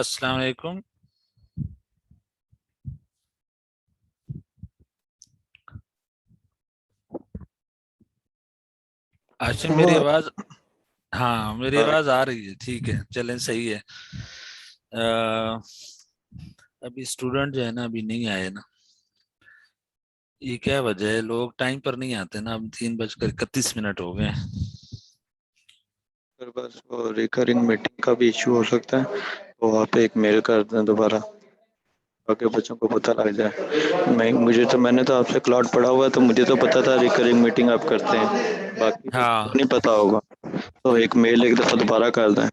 अस्सलाम वालेकुम। आशिम, मेरी हाँ। आवाज? हाँ, मेरी हाँ। आवाज आ रही है। ठीक है, चलें, सही है। अ, अभी स्टूडेंट जो है ना, अभी नहीं आए ना। ये क्या वजह है, लोग टाइम पर नहीं आते ना। अब 3:31 हो गए हैं। फिर बस वो रिकरिंग मीटिंग का भी इश्यू हो सकता है, तो वहाँ पे एक मेल कर दें दोबारा, ताकि बच्चों को पता लग जाए। मैंने तो आपसे क्लाउड पढ़ा हुआ है, तो मुझे तो पता था रिकरिंग मीटिंग आप करते हैं, बाकी बच्चों को हाँ नहीं पता होगा। तो एक मेल एक दफ़ा दोबारा कर दें।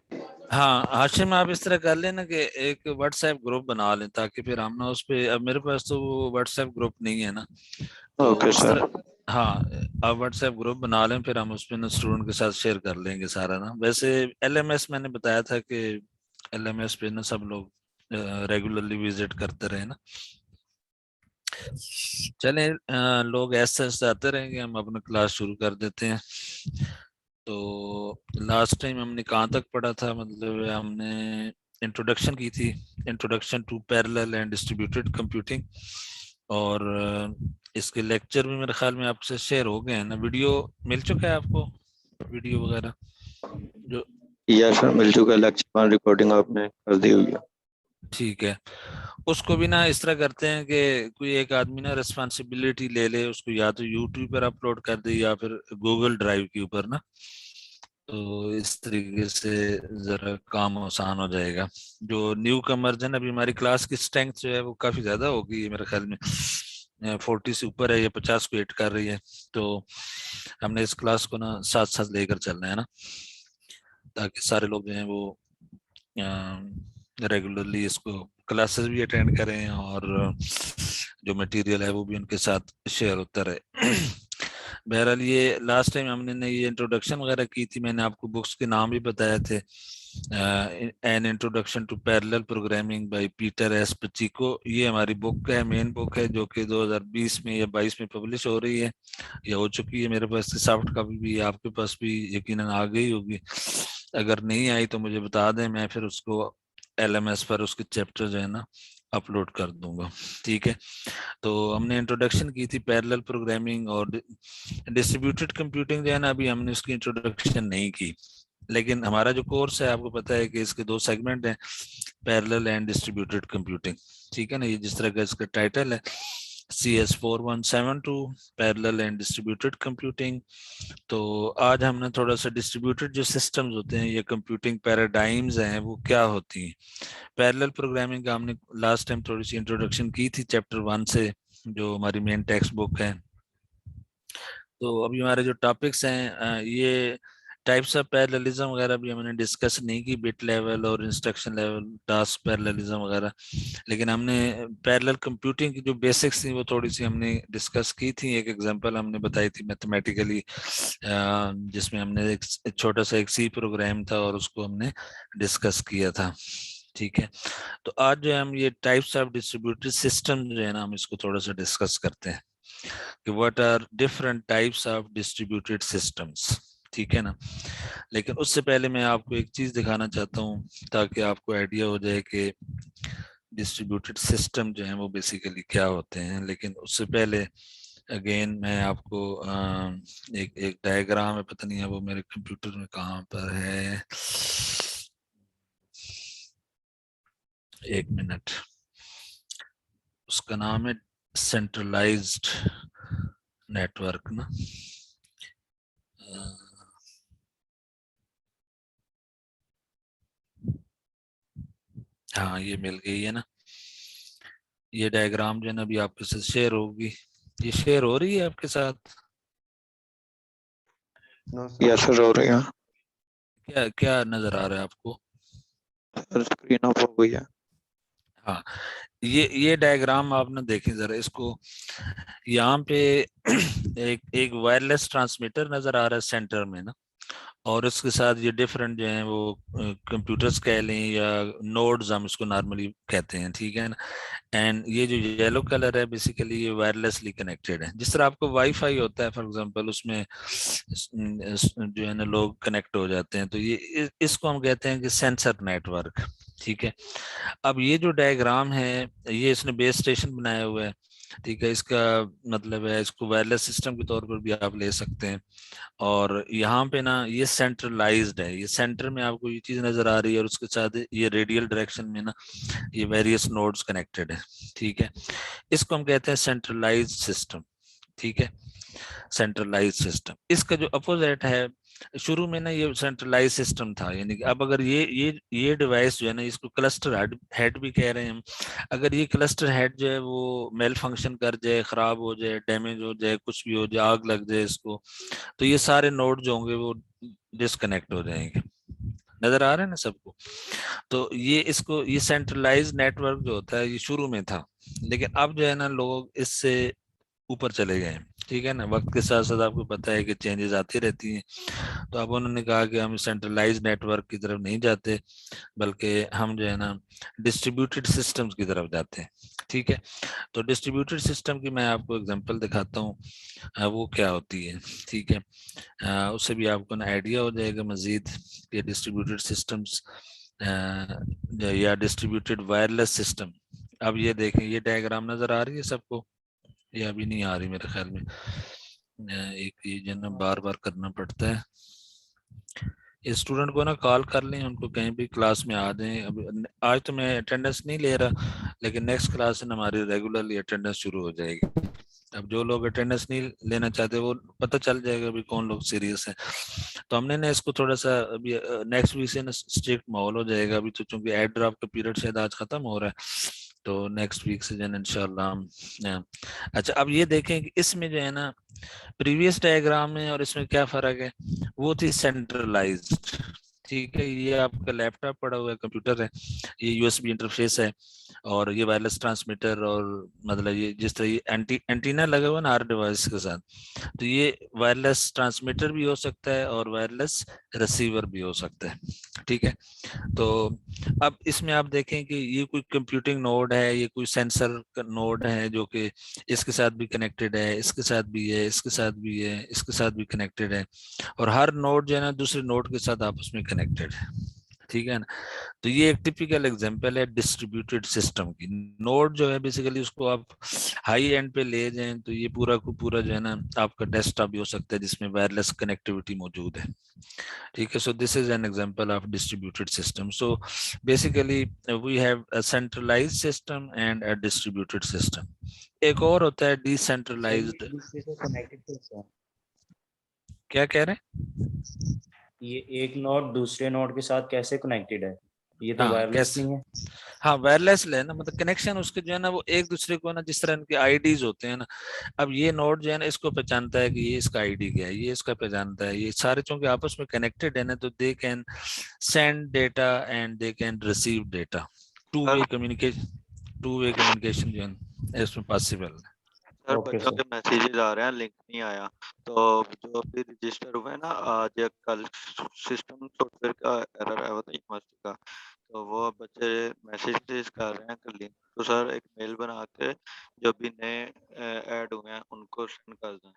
हाँ, हाशिम, आप इस तरह कर लेना कि एक व्हाट्सएप ग्रुप बना लें, ताकि फिर हम ना उस पे, अब मेरे पास तो वो व्हाट्सएप ग्रुप नहीं है ना। तो ओके इस सर। तरह, हाँ, आप व्हाट्सएप ग्रुप बना लें, फिर हम उस पे ना स्टूडेंट के साथ शेयर कर लेंगे सारा ना। वैसे एलएमएस मैंने बताया था कि एलएमएस पे ना सब लोग रेगुलरली विजिट करते रहे ना। चलें, लोग ऐसे ऐसे आते रहेंगे, हम अपना क्लास शुरू कर देते हैं। तो लास्ट टाइम हमने कहाँ तक पढ़ा था, मतलब हमने इंट्रोडक्शन की थी। Introduction to parallel and distributed computing. और इसके लेक्चर भी मेरे ख्याल में आपसे शेयर हो गए हैं ना। वीडियो मिल चुका है आपको, वीडियो वगैरह जो? या सर मिल चुका है, लेक्चर रिकॉर्डिंग आपने कर दी हुई है। ठीक है। उसको भी ना इस तरह करते हैं कि कोई एक आदमी ना रिस्पॉन्सिबिलिटी ले ले, उसको या तो यूट्यूब पर अपलोड कर दे या फिर गूगल ड्राइव के ऊपर ना। तो इस तरीके से जरा काम आसान हो जाएगा। जो न्यू कमर्स है ना, अभी हमारी क्लास की स्ट्रेंथ जो है वो काफी ज्यादा हो गई है मेरे ख्याल में। 40 से ऊपर है, ये 50 को हिट कर रही है। तो हमने इस क्लास को ना साथ साथ लेकर चलना है ना, ताकि सारे लोग जो हैं वो रेगुलरली इसको क्लासेस भी अटेंड करें, और जो मटेरियल है वो भी उनके साथ शेयर होता रहे। बहरहाल, ये लास्ट टाइम हमने ने ये इंट्रोडक्शन वगैरह की थी। मैंने आपको बुक्स के नाम भी बताए थे। An introduction to parallel programming by Peter S Pacheco, ये हमारी बुक है, मेन बुक है, जो कि 2020 में या 22 में पब्लिश हो रही है या हो चुकी है। मेरे पास सॉफ्ट कॉपी भी है, आपके पास भी यकीनन आ गई होगी। अगर नहीं आई तो मुझे बता दें, मैं फिर उसको एलएमएस पर उसके चैप्टर जो है ना अपलोड कर दूंगा। ठीक है। तो हमने इंट्रोडक्शन की थी पैरेलल प्रोग्रामिंग और डिस्ट्रीब्यूटेड कंप्यूटिंग जो है ना, अभी हमने उसकी इंट्रोडक्शन नहीं की। लेकिन हमारा जो कोर्स है, आपको पता है कि इसके दो सेगमेंट हैं, पैरेलल एंड डिस्ट्रीब्यूटेड कंप्यूटिंग। ठीक है ना, ये जिस तरह का इसका टाइटल है, CS4172 parallel and distributed computing. तो आज हमने थोड़ा सा डिस्ट्रीब्यूटेड जो सिस्टम्स होते हैं, ये कंप्यूटिंग पैराडाइम्स हैं, वो क्या होती हैं। पैरेलल प्रोग्रामिंग का हमने लास्ट टाइम थोड़ी सी इंट्रोडक्शन की थी चैप्टर 1 से, जो हमारी मेन टेक्स्ट बुक है। तो अभी हमारे जो टॉपिक्स हैं, ये टाइप्स ऑफ पैरेललिज्म वगैरह भी हमने डिस्कस नहीं की, बिट लेवल और इंस्ट्रक्शन लेवल टास्क पैरेललिज्म वगैरह। लेकिन हमने पैरेलल कंप्यूटिंग की जो बेसिक्स थी वो थोड़ी सी हमने डिस्कस की थी। एक एग्जांपल हमने बताई थी मैथमेटिकली, जिसमें हमने एक छोटा सा एक सी प्रोग्राम था और उसको हमने डिस्कस किया था। ठीक है। तो आज जो है हम ये टाइप्स ऑफ डिस्ट्रीब्यूटेड सिस्टम जो है ना, हम इसको थोड़ा सा डिस्कस करते हैं कि what are different types of distributed systems. ठीक है ना। लेकिन उससे पहले मैं आपको एक चीज दिखाना चाहता हूँ, ताकि आपको आइडिया हो जाए कि डिस्ट्रीब्यूटेड सिस्टम जो है वो बेसिकली क्या होते हैं। लेकिन उससे पहले अगेन मैं आपको एक एक डायग्राम है, पता नहीं है वो मेरे कंप्यूटर में कहाँ पर है। एक मिनट। उसका नाम है सेंट्रलाइज्ड नेटवर्क ना। हाँ, ये मिल गई है ना। ये डायग्राम जो है ना अभी आपके साथ शेयर होगी। ये शेयर हो रही है आपके साथ? यस सर, हो रही है। क्या क्या नजर आ रहा है आपको? सर स्क्रीन ऑफ हो गई है। हाँ, ये डायग्राम आप ना देखें जरा इसको। यहाँ पे एक एक वायरलेस ट्रांसमीटर नजर आ रहा है सेंटर में ना। और इसके साथ ये डिफरेंट जो है वो कंप्यूटर्स कह लें या नोड्स हम इसको नॉर्मली कहते हैं, ठीक है ना। एंड ये जो येलो कलर है बेसिकली ये वायरलेसली कनेक्टेड है। जिस तरह आपको वाईफाई होता है फॉर एग्जांपल, उसमें जो है ना लोग कनेक्ट हो जाते हैं, तो ये इसको हम कहते हैं कि सेंसर नेटवर्क, ठीक है। अब ये जो डायग्राम है ये इसने बेस स्टेशन बनाया हुआ है, ठीक है। इसका मतलब है इसको वायरलेस सिस्टम के तौर पर भी आप ले सकते हैं। और यहाँ पे ना ये सेंट्रलाइज्ड है, ये सेंटर में आपको ये चीज नजर आ रही है और उसके साथ ये रेडियल डायरेक्शन में ना ये वेरियस नोड्स कनेक्टेड है, ठीक है। इसको हम कहते हैं सेंट्रलाइज्ड सिस्टम, ठीक है। Centralize system. इसका जो अपोजिट है, शुरू में ना ये सेंट्रलाइज सिस्टम था, यानी कि अब अगर ये डिवाइस जो है ना इसको क्लस्टर हेड भी कह रहे हैं हम। अगर ये क्लस्टर हेड जो है वो मेल फंक्शन कर जाए, खराब हो जाए, डैमेज हो जाए, कुछ भी हो जाए, आग लग जाए इसको, तो ये सारे नोड जो होंगे वो डिस्कनेक्ट हो जाएंगे। नजर आ रहा है ना सबको। तो ये इसको ये सेंट्रलाइज नेटवर्क जो होता है ये शुरू में था, लेकिन अब जो है ना लोग इससे ऊपर चले गए, ठीक है ना। वक्त के साथ साथ आपको पता है कि चेंजेस आती रहती हैं। तो अब उन्होंने कहा कि हम सेंट्रलाइज नेटवर्क की तरफ नहीं जाते, बल्कि हम जो है ना डिस्ट्रीब्यूटेड सिस्टम्स की तरफ जाते हैं, ठीक है। तो डिस्ट्रीब्यूटेड सिस्टम की मैं आपको एग्जांपल दिखाता हूँ, वो क्या होती है, ठीक है। उससे भी आपको ना आइडिया हो जाएगा मजीद कि डिस्ट्रीब्यूटेड सिस्टम्स या डिस्ट्रीब्यूटेड वायरलेस सिस्टम। अब ये देखें, ये डायग्राम नजर आ रही है सबको? ये अभी नहीं आ रही मेरे ख्याल में, एक ये जो ना बार बार करना पड़ता है। स्टूडेंट को ना कॉल कर लें, उनको कहीं भी क्लास में आ जाएं। अब आज तो मैं अटेंडेंस नहीं ले रहा, लेकिन नेक्स्ट क्लास से हमारी रेगुलरली अटेंडेंस शुरू हो जाएगी। अब जो लोग अटेंडेंस नहीं लेना चाहते वो पता चल जाएगा अभी कौन लोग सीरियस है। तो हमने ना इसको थोड़ा सा अभी नेक्स्ट वीक से ना स्ट्रिक्ट माहौल हो जाएगा। अभी तो चूंकि एड ड्राफ्ट का पीरियड शायद आज खत्म हो रहा है, तो नेक्स्ट वीक से जो है इंशाल्लाह हम अच्छा अब ये देखें कि इसमें जो है ना प्रीवियस डायग्राम में और इसमें क्या फर्क है। वो थी सेंट्रलाइज्ड, ठीक है। ये आपका लैपटॉप पड़ा हुआ है, कंप्यूटर है, ये यूएसबी इंटरफेस है, और ये वायरलेस ट्रांसमीटर, और मतलब ये जिस तरह ये एंटीना लगा हुआ है ना हर डिवाइस के साथ, तो ये वायरलेस ट्रांसमीटर भी हो सकता है और वायरलेस रिसीवर भी हो सकता है, ठीक है। तो अब इसमें आप देखें कि ये कोई कंप्यूटिंग नोड है, ये कोई सेंसर नोड है जो कि इसके साथ भी कनेक्टेड है, इसके साथ भी है, इसके साथ भी है, इसके साथ भी कनेक्टेड है, और हर नोड जो है ना दूसरे नोड के साथ आपस में कनेक्टेड है, ठीक है ना। तो ये एक टिपिकल एग्जांपल है डिस्ट्रीब्यूटेड सिस्टम की। नोड जो है बेसिकली उसको आप हाई एंड पे ले जाएं तो ये पूरा को पूरा जो है ना आपका डेस्कटॉप भी हो सकता है जिसमें वायरलेस कनेक्टिविटी मौजूद है, ठीक है। So this is an example of distributed system. So basically we have a centralized system and a distributed system. एक और होता है सर ये डिसेंट्रलाइज्ड। एक दूसरे से कनेक्टेड कैसे है? क्या कह रहे हैं? ये एक नोड दूसरे नोड के साथ कैसे कनेक्टेड है? ये तो हाँ वायरलेस कैसे? नहीं है। हाँ वायरलेस है ना, मतलब कनेक्शन उसके जो है ना वो एक दूसरे को ना जिस तरह इनके आईडीज होते हैं ना, अब ये नोड जो है ना इसको पहचानता है कि ये इसका आईडी क्या है, ये इसका पहचानता है, ये सारे चूंकि आपस में कनेक्टेड है ना, तो they can send data and they can receive data. Two sir way communication, two way communication जो है इसमें पॉसिबल है। सर ओके बच्चों सर। के मैसेजेस आ रहे हैं, लिंक नहीं आया। तो जो अभी रजिस्टर हुए हैं ना आज या कल, सिस्टम सॉफ्टवेयर का एरर आया हुआ था यूनिवर्सिटी का, तो वो बच्चे मैसेजेस कर रहे हैं कि लिंक, तो सर एक मेल बना के जो भी नए ऐड हुए हैं उनको सेंड कर दें।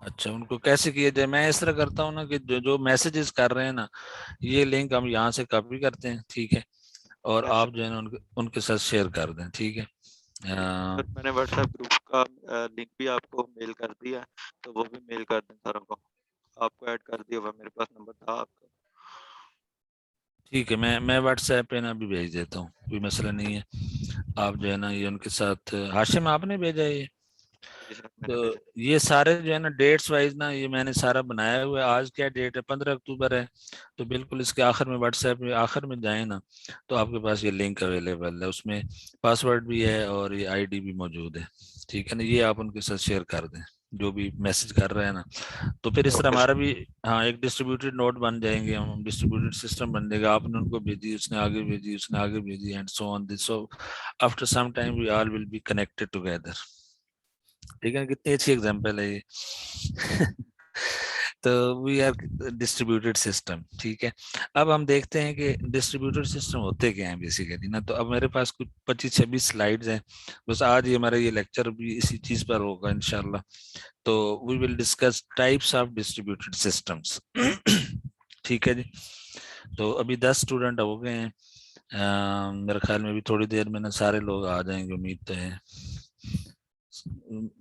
अच्छा उनको कैसे किया जाए? मैं इस तरह करता हूँ ना कि जो जो मैसेजेस कर रहे हैं ना, ये लिंक हम यहाँ से कॉपी करते हैं, ठीक है, और यस आप जो है ना उनके उनके साथ शेयर कर दें, ठीक है। सर, मैंने व्हाट्सएप ग्रुप का लिंक भी आपको मेल कर दिया, तो वो भी मेल कर दें सर को। आपको ऐड कर दिया हुआ, मेरे पास नंबर था आपका। ठीक है, मैं व्हाट्सएप पे ना अभी भेज देता हूँ, कोई मसला नहीं है। आप जो है ना ये उनके साथ, हाशिम आपने भेजा है ये? जी सर, मैंने तो भेजा। ये सारे जो है ना डेट्स वाइज ना ये मैंने सारा बनाया हुआ है। आज क्या डेट है? 15 अक्टूबर है। तो बिल्कुल इसके आखिर में व्हाट्सएप में आखिर में जाए ना, तो आपके पास ये लिंक अवेलेबल है, उसमें पासवर्ड भी है और ये आईडी भी मौजूद है, ठीक है ना। ये आप उनके साथ शेयर कर दें जो भी मैसेज कर रहे हैं ना, तो फिर इस तरह ओके हमारा सर। भी हाँ एक डिस्ट्रीब्यूटेड नोट बन जाएंगे, हम डिस्ट्रीब्यूटेड सिस्टम बन जाएगा। आपने उनको भेजी, उसने आगे भेजी, उसने आगे भेजी, and so on this. So after some time we all will be connected together, ठीक है। कितनी अच्छी एग्जांपल है ये। तो वी आर डिस्ट्रीब्यूटेड सिस्टम, ठीक है। अब हम देखते हैं कि डिस्ट्रीब्यूटेड सिस्टम होते क्या हैं बेसिकली ना। तो अब मेरे पास कुछ 25-26 स्लाइड्स हैं, बस आज ही हमारा ये लेक्चर भी इसी चीज पर होगा इंशाल्लाह। तो we will discuss types of distributed systems. ठीक है जी। तो अभी 10 स्टूडेंट हो गए हैं। मेरे ख्याल में भी थोड़ी देर में ना सारे लोग आ जाएंगे, उम्मीद तो है।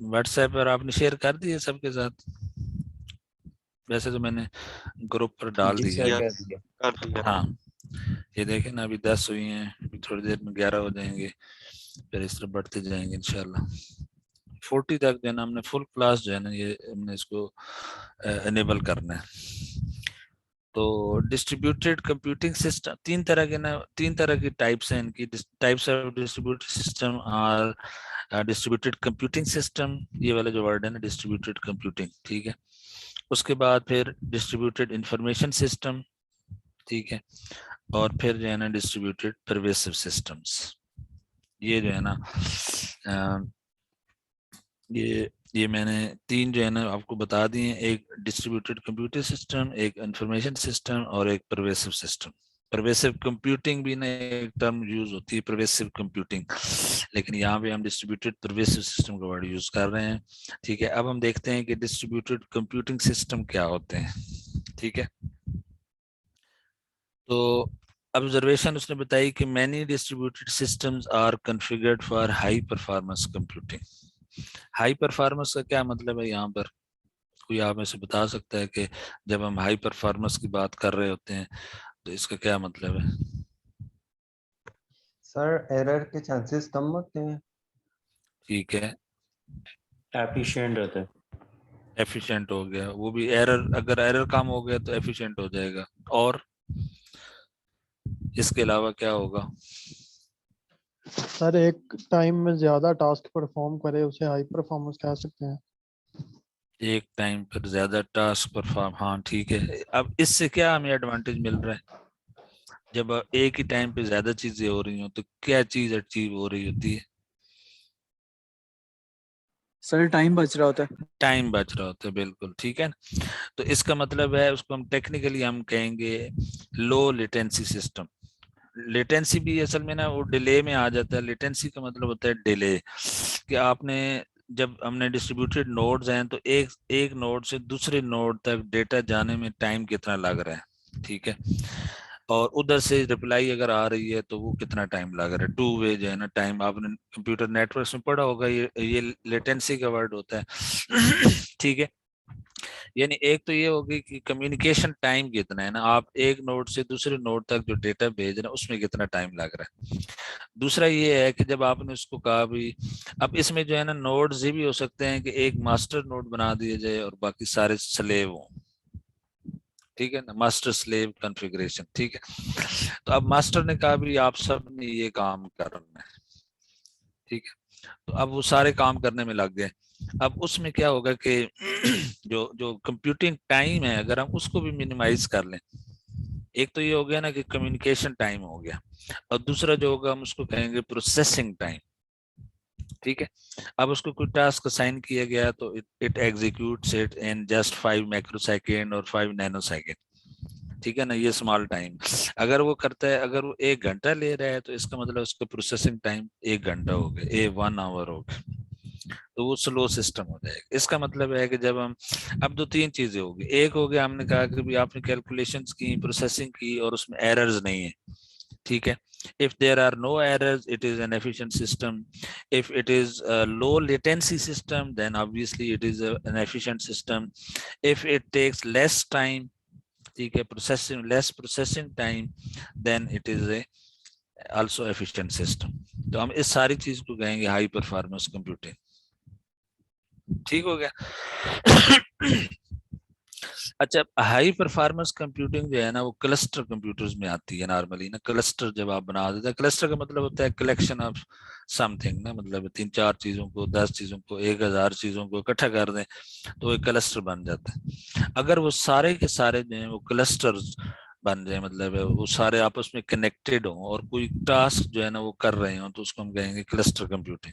व्हाट्सएप पर आपने शेयर कर दिए सबके साथ? वैसे तो मैंने ग्रुप पर डाल जी दिया सर, है। कर दिया। कर दिया। हाँ, ये देखें ना, अभी 10 हुई हैं, अभी थोड़ी देर में 11 हो जाएंगे, फिर इस तरह बढ़ते जाएंगे इंशाल्लाह। 40 तक जो है ना हमने फुल क्लास जो है ना ये हमने इसको एनेबल करना है। तो डिस्ट्रीब्यूटेड कंप्यूटिंग सिस्टम तीन तरह के ना, तीन तरह की टाइप्स हैं इनकी। Types of distributed system are distributed computing system, ये वाला जो वर्ड है ना डिस्ट्रीब्यूटेड कंप्यूटिंग, ठीक है। उसके बाद फिर डिस्ट्रीब्यूटेड इंफॉर्मेशन सिस्टम, ठीक है। और फिर जो है ना डिस्ट्रीब्यूटेड परवेसिव सिस्टम्स। ये जो है ना ये मैंने तीन जो है ना आपको बता दिए, एक डिस्ट्रीब्यूटेड कंप्यूटर सिस्टम, एक इंफॉर्मेशन सिस्टम और एक परवेसिव सिस्टम। परवेसिव कंप्यूटिंग भी ना एक टर्म यूज होती है, परवेसिव कंप्यूटिंग, लेकिन यहाँ पे हम डिस्ट्रीब्यूटेड परवेसिव सिस्टम का वर्ड यूज कर रहे हैं, ठीक है। अब हम देखते हैं कि डिस्ट्रीब्यूटेड कंप्यूटिंग सिस्टम क्या होते हैं, ठीक है। तो ऑब्जर्वेशन उसने बताई कि many distributed systems are configured for high performance computing. High performance का क्या मतलब है यहाँ पर? कोई आप में से बता सकता है कि जब हम हाई परफॉर्मेंस की बात कर रहे होते हैं तो इसका क्या मतलब है? सर एरर के चांसेस कम होते हैं। ठीक है, एफिशिएंट रहता है। एफिशिएंट हो गया, वो भी एरर, अगर एरर कम हो गया तो एफिशिएंट हो जाएगा। और इसके अलावा क्या होगा? सर एक टाइम में ज्यादा टास्क परफॉर्म करे उसे हाई परफॉर्मेंस कह सकते हैं। एक टाइम पर ज्यादा टास्क परफॉर्म, हाँ ठीक है। अब इससे क्या हमें एडवांटेज मिल रहा है? जब एक ही टाइम पे ज्यादा चीजें हो रही हो तो क्या चीज अचीव हो रही होती है? सर टाइम बच रहा होता है। टाइम बच रहा होता है, बिल्कुल ठीक है ना। तो इसका मतलब है, उसको हम टेक्निकली हम कहेंगे लो लेटेंसी सिस्टम। लेटेंसी भी असल में ना वो डिले में आ जाता है। लेटेंसी का मतलब होता है डिले, कि आपने जब हमने डिस्ट्रीब्यूटेड नोड्स हैं तो एक एक नोड से दूसरे नोड तक डेटा जाने में टाइम कितना लग रहा है, ठीक है। और उधर से रिप्लाई अगर आ रही है तो वो कितना टाइम लग रहा है। टू वे जो है ना टाइम, आपने कंप्यूटर नेटवर्क में पढ़ा होगा, ये लेटेंसी का वर्ड होता है। ठीक है। यानी एक तो ये होगी कि कम्युनिकेशन टाइम कितना है ना, आप एक नोड से दूसरे नोड तक जो डेटा भेज रहे हैं उसमें कितना टाइम लग रहा है। दूसरा ये है कि जब आपने उसको कहा भी, अब इसमें जो है ना नोड्स ये भी हो सकते हैं कि एक मास्टर नोड बना दिया जाए और बाकी सारे स्लेव हों, ठीक है ना, मास्टर स्लेव कॉन्फ़िगरेशन, ठीक है। तो अब मास्टर ने कहा भी आप सब ने ये काम करना है, ठीक है। तो अब वो सारे काम करने में लग गए। अब उसमें क्या होगा कि जो जो कंप्यूटिंग टाइम है अगर हम उसको भी मिनिमाइज कर लें, एक तो ये हो गया ना कि कम्युनिकेशन टाइम हो गया, और दूसरा जो होगा हम उसको कहेंगे प्रोसेसिंग टाइम, ठीक है। अब उसको कोई टास्क असाइन किया गया तो it executes it in just 5 microsecond और 5 नैनोसेकंड, ठीक है ना, ये स्मॉल टाइम। अगर वो करता है, अगर वो 1 घंटा ले रहा है तो इसका मतलब उसका प्रोसेसिंग टाइम 1 घंटा हो गया, 1 आवर हो गया, तो वो स्लो सिस्टम हो जाएगा। इसका मतलब है कि जब हम, अब दो तीन चीजें होगी, एक हो गया हमने कहा कि भी आपने कैलकुलेशंस की, प्रोसेसिंग की और उसमें एरर्स नहीं है, ठीक है। if there are no errors it is an efficient system. If it is a low latency system then obviously it is an efficient system. If it takes less time, ठीक है, processing less processing time, then it is a also efficient system. तो हम इस सारी चीज को कहेंगे high performance computing, ठीक हो गया। अच्छा, हाई परफॉर्मेंस कंप्यूटिंग जो है ना वो क्लस्टर कंप्यूटर्स में आती है नॉर्मली ना। क्लस्टर जब आप बना देते हैं, क्लस्टर का मतलब होता है कलेक्शन ऑफ समथिंग ना, मतलब 3-4 चीजों को, 10 चीजों को, 1000 चीजों को इकट्ठा कर दें तो एक क्लस्टर बन जाता है। अगर वो सारे के सारे जो है वो क्लस्टर्स बन जाए, मतलब वो सारे आपस में कनेक्टेड हो और कोई टास्क जो है ना वो कर रहे हो, तो उसको हम कहेंगे क्लस्टर कंप्यूटिंग।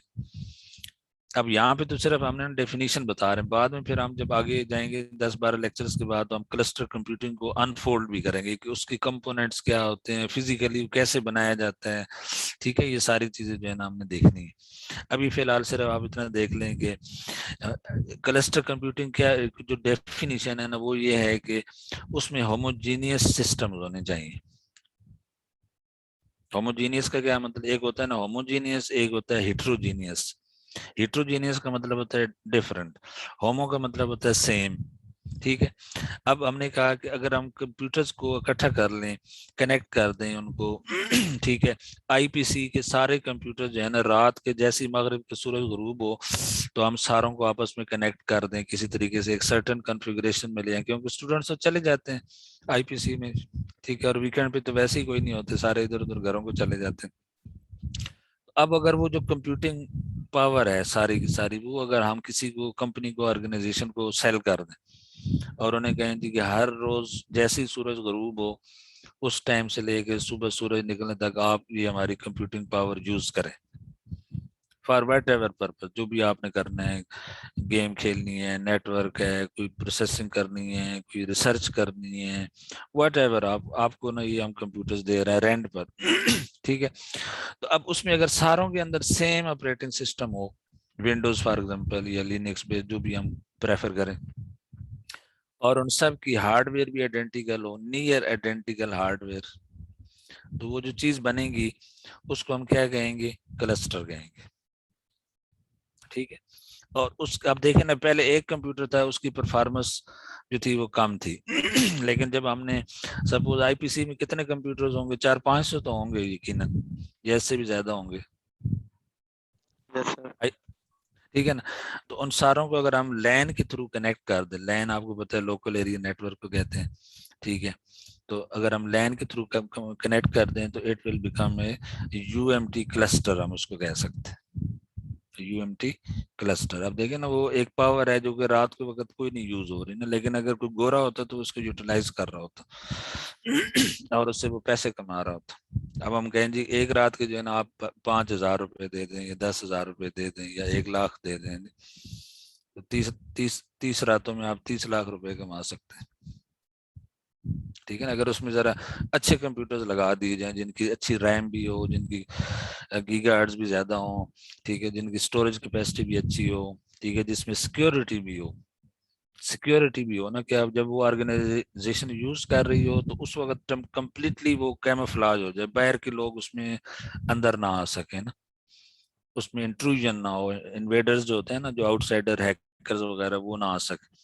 अब यहाँ पे तो सिर्फ हमने डेफिनेशन बता रहे हैं, बाद में फिर हम जब आगे जाएंगे 10-12 लेक्चर्स के बाद तो हम क्लस्टर कंप्यूटिंग को अनफोल्ड भी करेंगे कि उसके कंपोनेंट्स क्या होते हैं, फिजिकली कैसे बनाया जाता है। ठीक है, ये सारी चीजें जो है ना हमने देखनी है। अभी फिलहाल सिर्फ आप इतना देख लें कि क्लस्टर कंप्यूटिंग क्या, जो डेफिनेशन है ना वो ये है कि उसमें होमोजीनियस सिस्टम होने चाहिए। होमोजीनियस का क्या मतलब, एक होता है ना होमोजीनियस, एक होता है हिट्रोजीनियस। हिट्रोजीनियस का मतलब होता है डिफरेंट, होमो का मतलब होता है सेम। ठीक है, अब हमने कहा कि अगर हम कंप्यूटर्स को इकट्ठा कर लें, कनेक्ट कर दें उनको ठीक है, आईपीसी के सारे कंप्यूटर जो है ना रात के जैसे ही मगरिब के सूरज गुरूब हो तो हम सारों को आपस में कनेक्ट कर दें किसी तरीके से, एक सर्टेन कॉन्फ़िगरेशन में ले आए, क्योंकि स्टूडेंट्स तो चले जाते हैं आईपीसी में। ठीक है, और वीकेंड पे तो वैसे ही कोई नहीं होते, सारे इधर उधर घरों को चले जाते हैं। अब अगर वो जो कंप्यूटिंग पावर है सारी की सारी, वो अगर हम किसी को, कंपनी को, ऑर्गेनाइजेशन को सेल कर दें और उन्हें कहें जी कि हर रोज जैसे ही सूरज गरूब हो उस टाइम से लेके सुबह सूरज निकलने तक आप ये हमारी कंप्यूटिंग पावर यूज करें फॉर वट एवर पर्पज, जो भी आपने करना है, गेम खेलनी है, नेटवर्क है, कोई प्रोसेसिंग करनी है, कोई रिसर्च करनी है, वट एवर, आपको ना ये हम कंप्यूटर्स दे रहे हैं रेंट पर ठीक है, तो अब उसमें अगर सारों के अंदर सेम ऑपरेटिंग सिस्टम हो, विंडोज फॉर एग्जांपल या लिनक्स बेस्ड जो भी हम प्रेफर करें, और उन सब की हार्डवेयर भी आइडेंटिकल हो, नियर आइडेंटिकल हार्डवेयर, तो वो जो चीज बनेगी उसको हम क्या कहेंगे, क्लस्टर कहेंगे। ठीक है, और उस आप देखें ना, पहले एक कंप्यूटर था उसकी परफॉर्मेंस जो थी वो कम थी लेकिन जब हमने सपोज आईपीसी में कितने कंप्यूटर्स होंगे, 400-500 तो होंगे यकीनन, या इससे भी ज्यादा होंगे। Yes sir. ठीक है ना, तो उन सारों को अगर हम लैन के थ्रू कनेक्ट कर दें, लैन आपको पता है लोकल एरिया नेटवर्क को कहते हैं। ठीक है, तो अगर हम लैन के थ्रू कनेक्ट कर दें तो it will become a UMT cluster, हम उसको कह सकते हैं यूएमटी क्लस्टर। अब देखें ना, वो एक पावर है जो कि रात के वक्त कोई नहीं यूज हो रही ना, लेकिन अगर कोई गोरा होता तो उसको यूटिलाइज कर रहा होता और उससे वो पैसे कमा रहा होता। अब हम कहें जी एक रात के जो है ना आप 5,000 रुपए दे दें या 10,000 रुपए दे दें या 1 लाख दे दें, तो 30 रातों में आप 30 लाख रुपए कमा सकते हैं। ठीक है ना, अगर उसमें जरा अच्छे कंप्यूटर्स लगा दिए जाएं जिनकी अच्छी रैम भी हो, जिनकी गीगाहर्ट्ज भी ज्यादा हो, ठीक है, जिनकी स्टोरेज कैपेसिटी भी अच्छी हो, ठीक है, जिसमें सिक्योरिटी भी हो, सिक्योरिटी भी हो ना, कि आप जब वो ऑर्गेनाइजेशन यूज कर रही हो तो उस वक्त कंप्लीटली वो कैमोफ्लेज हो जाए, बाहर के लोग उसमें अंदर ना आ सके ना, उसमें इंट्रूजन ना हो, इन्वेडर्स जो होते हैं ना, जो आउटसाइडर हैकर्स वगैरह, वो ना आ सके।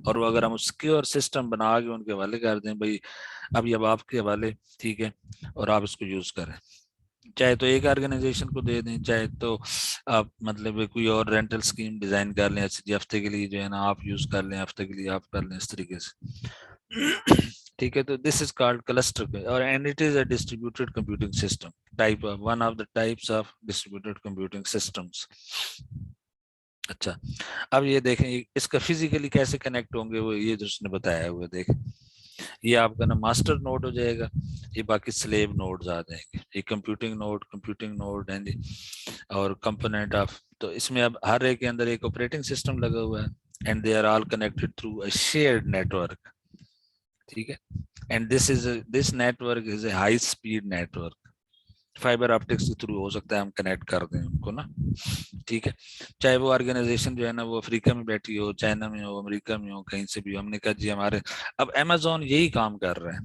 और वो अगर हम सिक्योर सिस्टम बना के उनके हवाले कर दें, भाई अब ये अब आपके हवाले, ठीक है, और आप इसको यूज करें, चाहे तो एक ऑर्गेनाइजेशन को दे दें, चाहे तो आप मतलब कोई और रेंटल स्कीम डिजाइन कर लें, ऐसे हफ्ते के लिए जो है ना आप यूज कर लें, हफ्ते के लिए आप कर लें, इस तरीके से ठीक है, तो दिस इज कॉल्ड क्लस्टर, और and it is a distributed computing system type of, one of the types of distributed computing systems. अच्छा, अब ये देखें इसका फिजिकली कैसे कनेक्ट होंगे, वो ये जो उसने बताया हुआ, देखें ये आपका ना मास्टर नोड हो जाएगा, ये बाकी स्लेव नोड्स आ जाएंगे, ये कंप्यूटिंग नोड एंड और कंपोनेंट ऑफ, तो इसमें अब हर एक के अंदर एक ऑपरेटिंग सिस्टम लगा हुआ है and they are all connected through a shared network. ठीक है, and this network is a high speed network, fibre optics के थ्रू हो सकता है हम कनेक्ट कर दें उनको ना। ठीक है, चाहे वो ऑर्गेनाइजेशन जो है ना वो अफ्रीका में बैठी हो, चाइना में हो, अमेरिका में हो, कहीं से भी, हमने कहा जी हमारे, अब अमेजोन यही काम कर रहा है।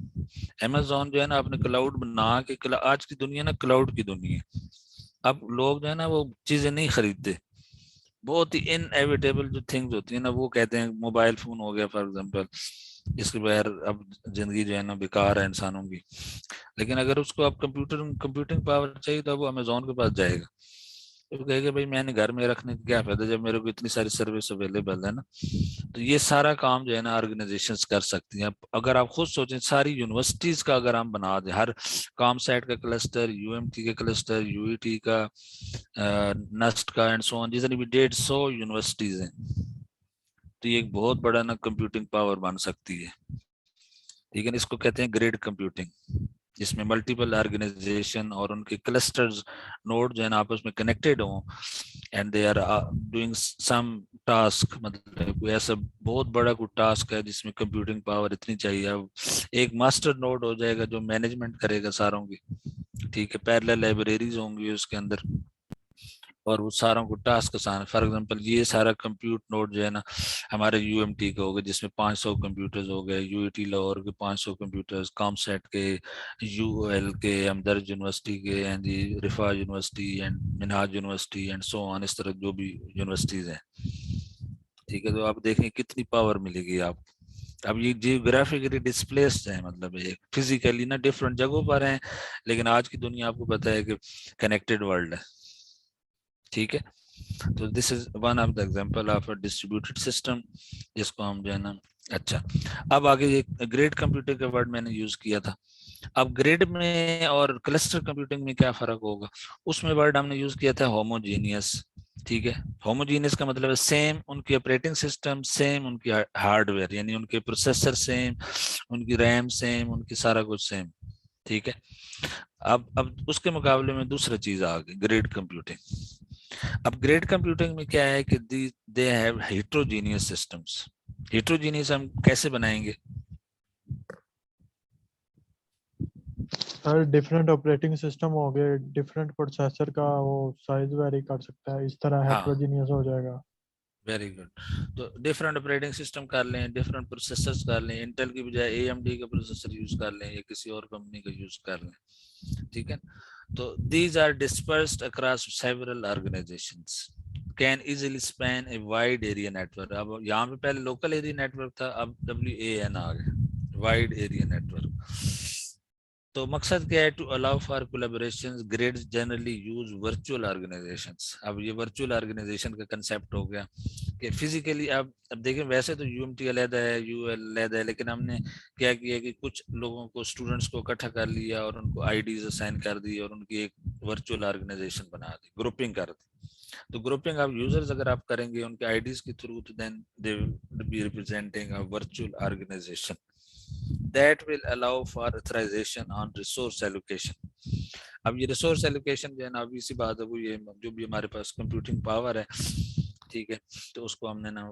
अमेजोन जो है ना अपने क्लाउड बना के, आज की दुनिया ना क्लाउड की दुनिया है, अब लोग जो है ना वो चीजें नहीं खरीदते, बहुत ही इनएविटेबल जो थिंग्स होती है ना, वो कहते हैं मोबाइल फोन हो गया फॉर एग्जांपल, इसके बगैर अब जिंदगी जो है ना बेकार है इंसानों की, लेकिन अगर उसको आप कंप्यूटिंग पावर चाहिए तो वो अमेजोन के पास जाएगा, तो कहेगा भाई मैंने घर में रखने का क्या फायदा जब मेरे को इतनी सारी सर्विस अवेलेबल है ना। तो ये सारा काम जो है ना ऑर्गेनाइजेशंस कर सकती हैं। अगर आप खुद सोचें, सारी यूनिवर्सिटीज का अगर हम बना दें, हर काम साइट का क्लस्टर, यूएमटी का क्लस्टर, यूईटी का, नस्ट का एंड सो ऑन, जितनी भी 150 यूनिवर्सिटीज हैं, तो ये एक बहुत बड़ा ना कंप्यूटिंग पावर बन सकती है। ठीक है, इसको कहते हैं ग्रिड कंप्यूटिंग, जिसमें मल्टीपल ऑर्गेनाइजेशन और उनके क्लस्टर्स नोड जो है ना आपस में कनेक्टेड हों, and they are doing some task, मतलब कोई ऐसा बहुत बड़ा कोई टास्क है जिसमें कंप्यूटिंग पावर इतनी चाहिए, अब एक मास्टर नोड हो जाएगा जो मैनेजमेंट करेगा सारों की, ठीक है। पैरेलल लाइब्रेरीज होंगी उसके अंदर और वो सारों को टास्क आसान, फॉर एग्जांपल ये सारा कंप्यूट नोड जो है ना हमारे यूएमटी का होगा जिसमें 500 कंप्यूटर्स हो गए, यूईटी लाहौर के 500 कंप्यूटर्स, कॉमसेट के, यूएल के, हमदर्द यूनिवर्सिटी के, and रिफा university and Minhaj university and so on, इस तरह जो भी यूनिवर्सिटीज हैं, ठीक है। तो आप देखें कितनी पावर मिलेगी आपको। अब ये जियोग्राफिकली डिस्प्लेस्ड है, मतलब ये फिजिकली ना डिफरेंट जगहों पर हैं, लेकिन आज की दुनिया आपको पता है कि कनेक्टेड वर्ल्ड है, ठीक है। तो this is one of the example of a distributed system जिसको हम जो है ना, अच्छा अब आगे ये ग्रेड कंप्यूटिंग का वर्ड मैंने यूज किया था। अब ग्रेड में और क्लस्टर कंप्यूटिंग में क्या फर्क होगा, उसमें वर्ड हमने यूज किया था होमोजीनियस, ठीक है। होमोजीनियस का मतलब है सेम उनकी ऑपरेटिंग सिस्टम, सेम उनकी हार्डवेयर, यानी उनके प्रोसेसर सेम, उनकी रैम सेम, उनकी सारा कुछ सेम, ठीक है। अब उसके मुकाबले में दूसरा चीज आ गई ग्रेड कंप्यूटिंग। अब ग्रेड कंप्यूटिंग में क्या है कि they have heterogeneous systems. Heterogeneous हम कैसे बनाएंगे? सर डिफरेंट ऑपरेटिंग सिस्टम हो गए, डिफरेंट प्रोसेसर का वो साइज वेरी कर सकता है, इस तरह हाँ, हेट्रोजीनियस हो जाएगा। Very good. तो डिफरेंट ऑपरेटिंग सिस्टम कर लें, डिफरेंट प्रोसेसर्स कर लें, इंटेल की बजाय एएमडी का प्रोसेसर यूज कर लें या किसी और कंपनी का यूज कर लें, ठीक है। तो these are dispersed across several organizations, can easily span a wide area network. अब यहाँ पे पहले लोकल एरिया नेटवर्क था, अब WAN आ गया, वाइड एरिया नेटवर्क। तो मकसद क्या है? To allow for collaborations, grids generally use virtual organizations. अब ये वर्चुअल ऑर्गेनाइजेशन का कंसेप्ट हो गया कि फिजिकली अब देखें वैसे तो यूएमटी अलग है, यूएल अलग है, लेकिन हमने क्या किया कि कुछ लोगों को, स्टूडेंट्स को इकट्ठा कर लिया और उनको आईडीज असाइन कर दी और उनकी एक वर्चुअल ऑर्गेनाइजेशन बना दी, ग्रुपिंग कर दी। तो ग्रुपिंग ऑफ यूजर्स अगर आप करेंगे उनके आईडीज के थ्रू, तो then they will be representing a virtual organization that will allow for authorization on resource allocation। अब ये रिसोर्स एलोकेशन जो है ना, अभी इसी बात है, वो ये जो भी हमारे पास कंप्यूटिंग पावर है, ठीक है, तो उसको हमने ना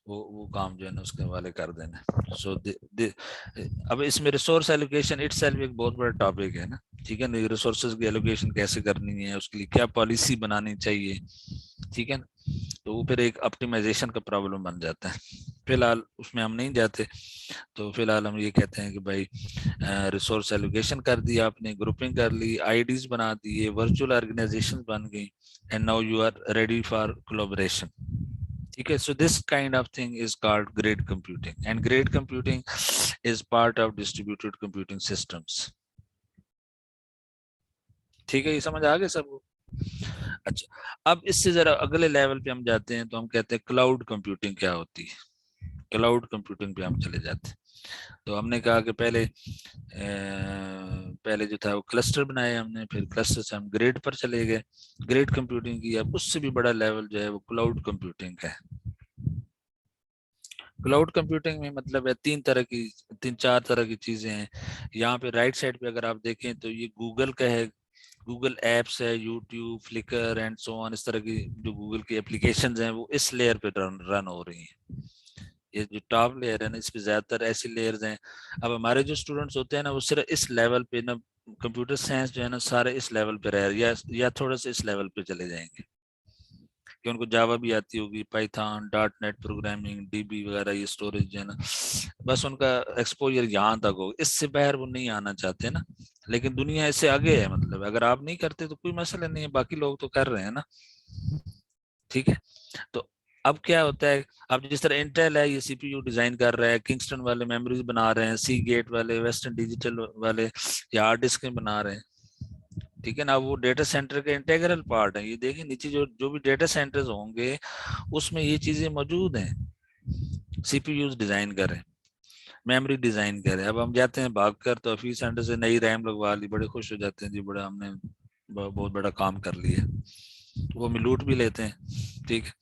वो काम जो है ना उसके हवाले कर देना। सो अब इसमें रिसोर्स एलोकेशन इटसेल्फ एक बहुत बड़ा टॉपिक है ना, ठीक है ना। रिसोर्सेज की एलोकेशन कैसे करनी है, उसके लिए क्या पॉलिसी बनानी चाहिए, ठीक है ना। तो वो फिर एक ऑप्टिमाइजेशन का प्रॉब्लम बन जाता है। फिलहाल उसमें हम नहीं जाते, तो फिलहाल हम ये कहते हैं कि भाई रिसोर्स एलोकेशन कर दिया आपने, ग्रुपिंग कर ली, आईडीज बना दिए, वर्चुअल ऑर्गेनाइजेशन बन गई, and now you are ready for collaboration, ठीक है। So this kind of thing is called grid computing, and grid computing is part of distributed computing systems, ठीक है। ये समझ आ गया सबको? अच्छा, अब इससे जरा अगले लेवल पे हम जाते हैं, तो हम कहते हैं क्लाउड कंप्यूटिंग क्या होती है। क्लाउड कंप्यूटिंग पे हम चले जाते हैं। तो हमने कहा कि पहले जो था वो क्लस्टर बनाए हमने, फिर क्लस्टर से हम ग्रेड पर चले गए, ग्रेड कंप्यूटिंग की। अब उससे भी बड़ा लेवल जो है वो क्लाउड कंप्यूटिंग है। क्लाउड कंप्यूटिंग में मतलब है तीन चार तरह की चीजें हैं। यहाँ पे राइट साइड पे अगर आप देखें तो ये गूगल का है, गूगल एप्स है, YouTube, Flickr and so on, इस तरह की जो गूगल की एप्लीकेशंस हैं वो इस लेयर पे रन हो रही हैं। ये जो टॉप लेयर है ना, इस पे ज्यादातर ऐसी लेयर्स हैं। अब हमारे जो स्टूडेंट्स होते हैं ना, वो सिर्फ इस लेवल पे ना, कंप्यूटर साइंस जो है ना, सारे इस लेवल पे रह या थोड़ा सा इस लेवल पे चले जाएंगे कि उनको जावा भी आती होगी, पाइथन, .NET प्रोग्रामिंग, डीबी वगैरह, ये स्टोरेज जो है ना, बस उनका एक्सपोजर यहाँ तक हो, इससे बाहर वो नहीं आना चाहते ना। लेकिन दुनिया इससे आगे है, मतलब अगर आप नहीं करते तो कोई मसला नहीं है, बाकी लोग तो कर रहे हैं ना, ठीक है। तो अब क्या होता है, अब जिस तरह इंटेल है ये सीपीयू डिजाइन कर रहा है, किंगस्टन वाले मेमोरीज बना रहे हैं, सी गेट वाले, वेस्टर्न डिजिटल वाले या हार्ड डिस्क बना रहे हैं, ठीक है ना। वो डेटा सेंटर के इंटेग्रल पार्ट है। ये देखिए नीचे जो जो भी डेटा सेंटर्स होंगे उसमें ये चीजें मौजूद हैं। सीपीयू डिजाइन कर रहे हैं, मेमोरी डिजाइन कर रहे हैं। अब हम जाते हैं भागकर तो ऑफिस सेंटर से नई रैम लगवा ली, बड़े खुश हो जाते हैं जी, बड़ा हमने बहुत बड़ा काम कर लिया, वो हम लूट भी लेते हैं, ठीक है।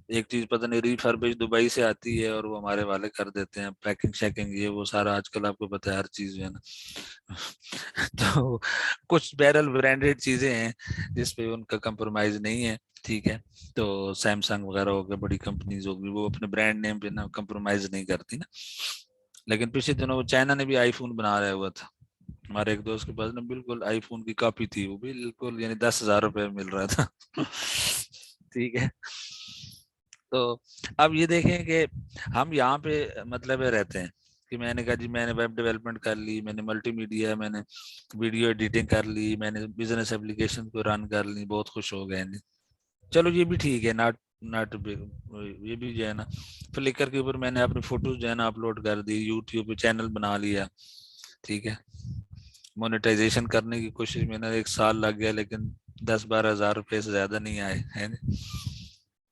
एक चीज पता नहीं रिफर्बिश दुबई से आती है और वो हमारे वाले कर देते हैं पैकिंग शैकिंग ये वो सारा, आजकल आपको पता है हर चीज जो है ना। तो कुछ बैरल ब्रांडेड चीजें हैं जिसपे उनका कंप्रोमाइज नहीं है, ठीक है। तो सैमसंग वगैरह हो गए, बड़ी कंपनीज होगी, वो अपने ब्रांड नेम पे ना कंप्रोमाइज नहीं करती ना। लेकिन पिछले दिनों वो चाइना ने भी आईफोन बना रहा हुआ था, हमारे एक दोस्त के पास ना बिल्कुल आईफोन की कॉपी थी, वो बिल्कुल यानी 10,000 रुपए में मिल रहा था। ठीक है। तो अब ये देखें कि हम यहाँ पे मतलब रहते हैं कि मैंने कहा जी मैंने वेब डेवलपमेंट कर ली, मैंने मल्टीमीडिया, मैंने वीडियो एडिटिंग कर ली, मैंने बिजनेस एप्लीकेशन को रन कर ली, बहुत खुश हो गए नहीं। चलो ये भी ठीक है, नॉट नॉट ये भी जो है ना, फ्लिकर के ऊपर मैंने अपनी फोटोज जो है ना अपलोड कर दी, यूट्यूब पे चैनल बना लिया, ठीक है। मोनेटाइजेशन करने की कोशिश में ना 1 साल लग गया, लेकिन 10-12 हज़ार रुपये से ज्यादा नहीं आए है ना।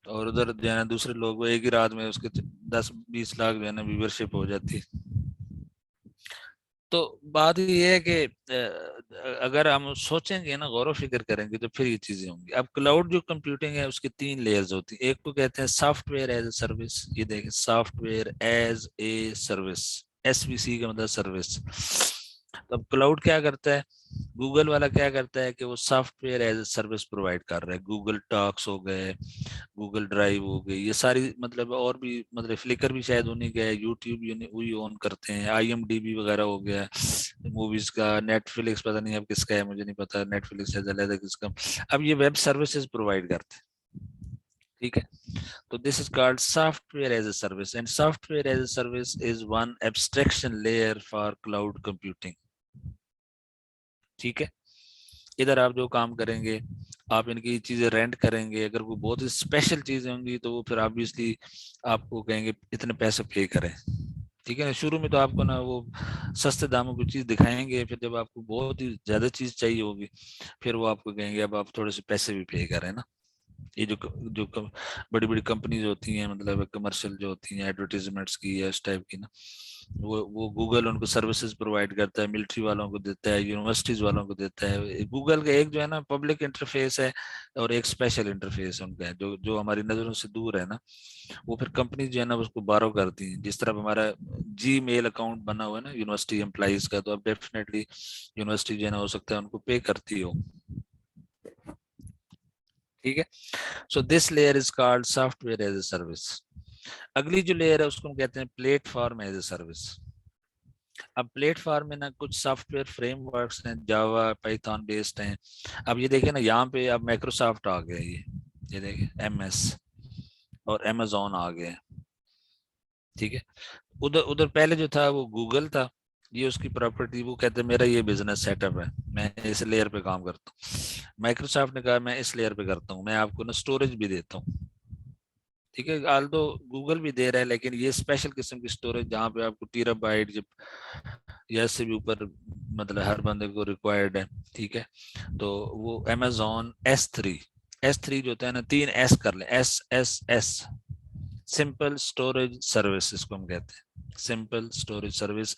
और उधर जो है ना दूसरे लोग, वो एक ही रात में उसके 10-20 लाख जो है ना व्यूवरशिप हो जाती। तो बात ये है कि अगर हम सोचेंगे ना, गौर फिक्र करेंगे, तो फिर ये चीजें होंगी। अब क्लाउड जो कंप्यूटिंग है उसकी 3 लेयर्स होती है। एक को कहते हैं सॉफ्टवेयर एज ए सर्विस, ये देखें software as a service, SVC का मतलब सर्विस। तो अब क्लाउड क्या करता है, गूगल वाला क्या करता है कि वो software as a service provide कर रहा है। गूगल टॉक्स हो गए, गूगल ड्राइव हो गई, ये सारी मतलब, और भी मतलब फ्लिकर भी शायद उन्हीं का है, यूट्यूब वही ओन करते हैं, IMDb वगैरह हो गया मूवीज का, नेटफ्लिक्स पता नहीं अब किसका है, मुझे नहीं पता, नेटफ्लिक्स है अलग है किसका। अब ये वेब सर्विसेज प्रोवाइड करते हैं, ठीक है। तो this is called software as a service, and software as a service is one abstraction layer for cloud computing, ठीक है। इधर आप जो काम करेंगे, आप इनकी चीजें रेंट करेंगे, अगर वो बहुत ही स्पेशल चीजें होंगी तो वो फिर ऑब्वियसली आपको कहेंगे इतने पैसे पे करें, ठीक है ना। शुरू में तो आपको ना वो सस्ते दामों की चीज दिखाएंगे, फिर जब आपको बहुत ही ज्यादा चीज चाहिए होगी फिर वो आपको कहेंगे अब आप थोड़े से पैसे भी पे करें ना। ये जो बड़ी बड़ी कंपनीज होती हैं, मतलब कमर्शियल जो होती हैं एडवर्टीजमेंट्स की या इस टाइप की ना, वो गूगल उनको सर्विसेज प्रोवाइड करता है, मिलिट्री वालों को देता है, यूनिवर्सिटीज वालों को देता है। गूगल का एक जो है ना पब्लिक इंटरफेस है और एक स्पेशल इंटरफेस उनका है, जो जो हमारी नजरों से दूर है ना, वो फिर कंपनी जो है ना उसको बारो करती है। जिस तरह हमारा Gmail अकाउंट बना हुआ है ना यूनिवर्सिटी एम्प्लॉइज का, तो अब डेफिनेटली यूनिवर्सिटी जो है ना हो सकता है उनको पे करती हो, ठीक है। So this layer is called software as a service. अगली जो लेयर है उसको हम कहते हैं प्लेटफॉर्म एज ए सर्विस। अब प्लेटफॉर्म में ना कुछ सॉफ्टवेयर फ्रेमवर्क्स हैं, जावा पाइथन बेस्ड हैं। अब ये देखें ना, यहाँ पे अब माइक्रोसॉफ्ट आ गया, ये देखें MS और Amazon आ गए, ठीक है। उधर उधर पहले जो था वो गूगल था, ये उसकी प्रॉपर्टी, वो कहते हैं मेरा ये बिजनेस सेटअप है, मैं इस लेयर पे काम करता हूँ। माइक्रोसॉफ्ट ने कहा मैं इस लेयर पे करता हूँ, मैं आपको ना स्टोरेज भी देता हूँ, ठीक है। आल तो गूगल भी दे रहा है, लेकिन ये स्पेशल किस्म की स्टोरेज जहाँ पे आपको टीराबाइट जब या इससे भी ऊपर मतलब हर बंदे को रिक्वायर्ड है, ठीक है। तो वो Amazon S3 जो होता है ना, 3S कर ले, SSS, सिंपल स्टोरेज सर्विस इसको हम कहते हैं, सिंपल स्टोरेज सर्विस।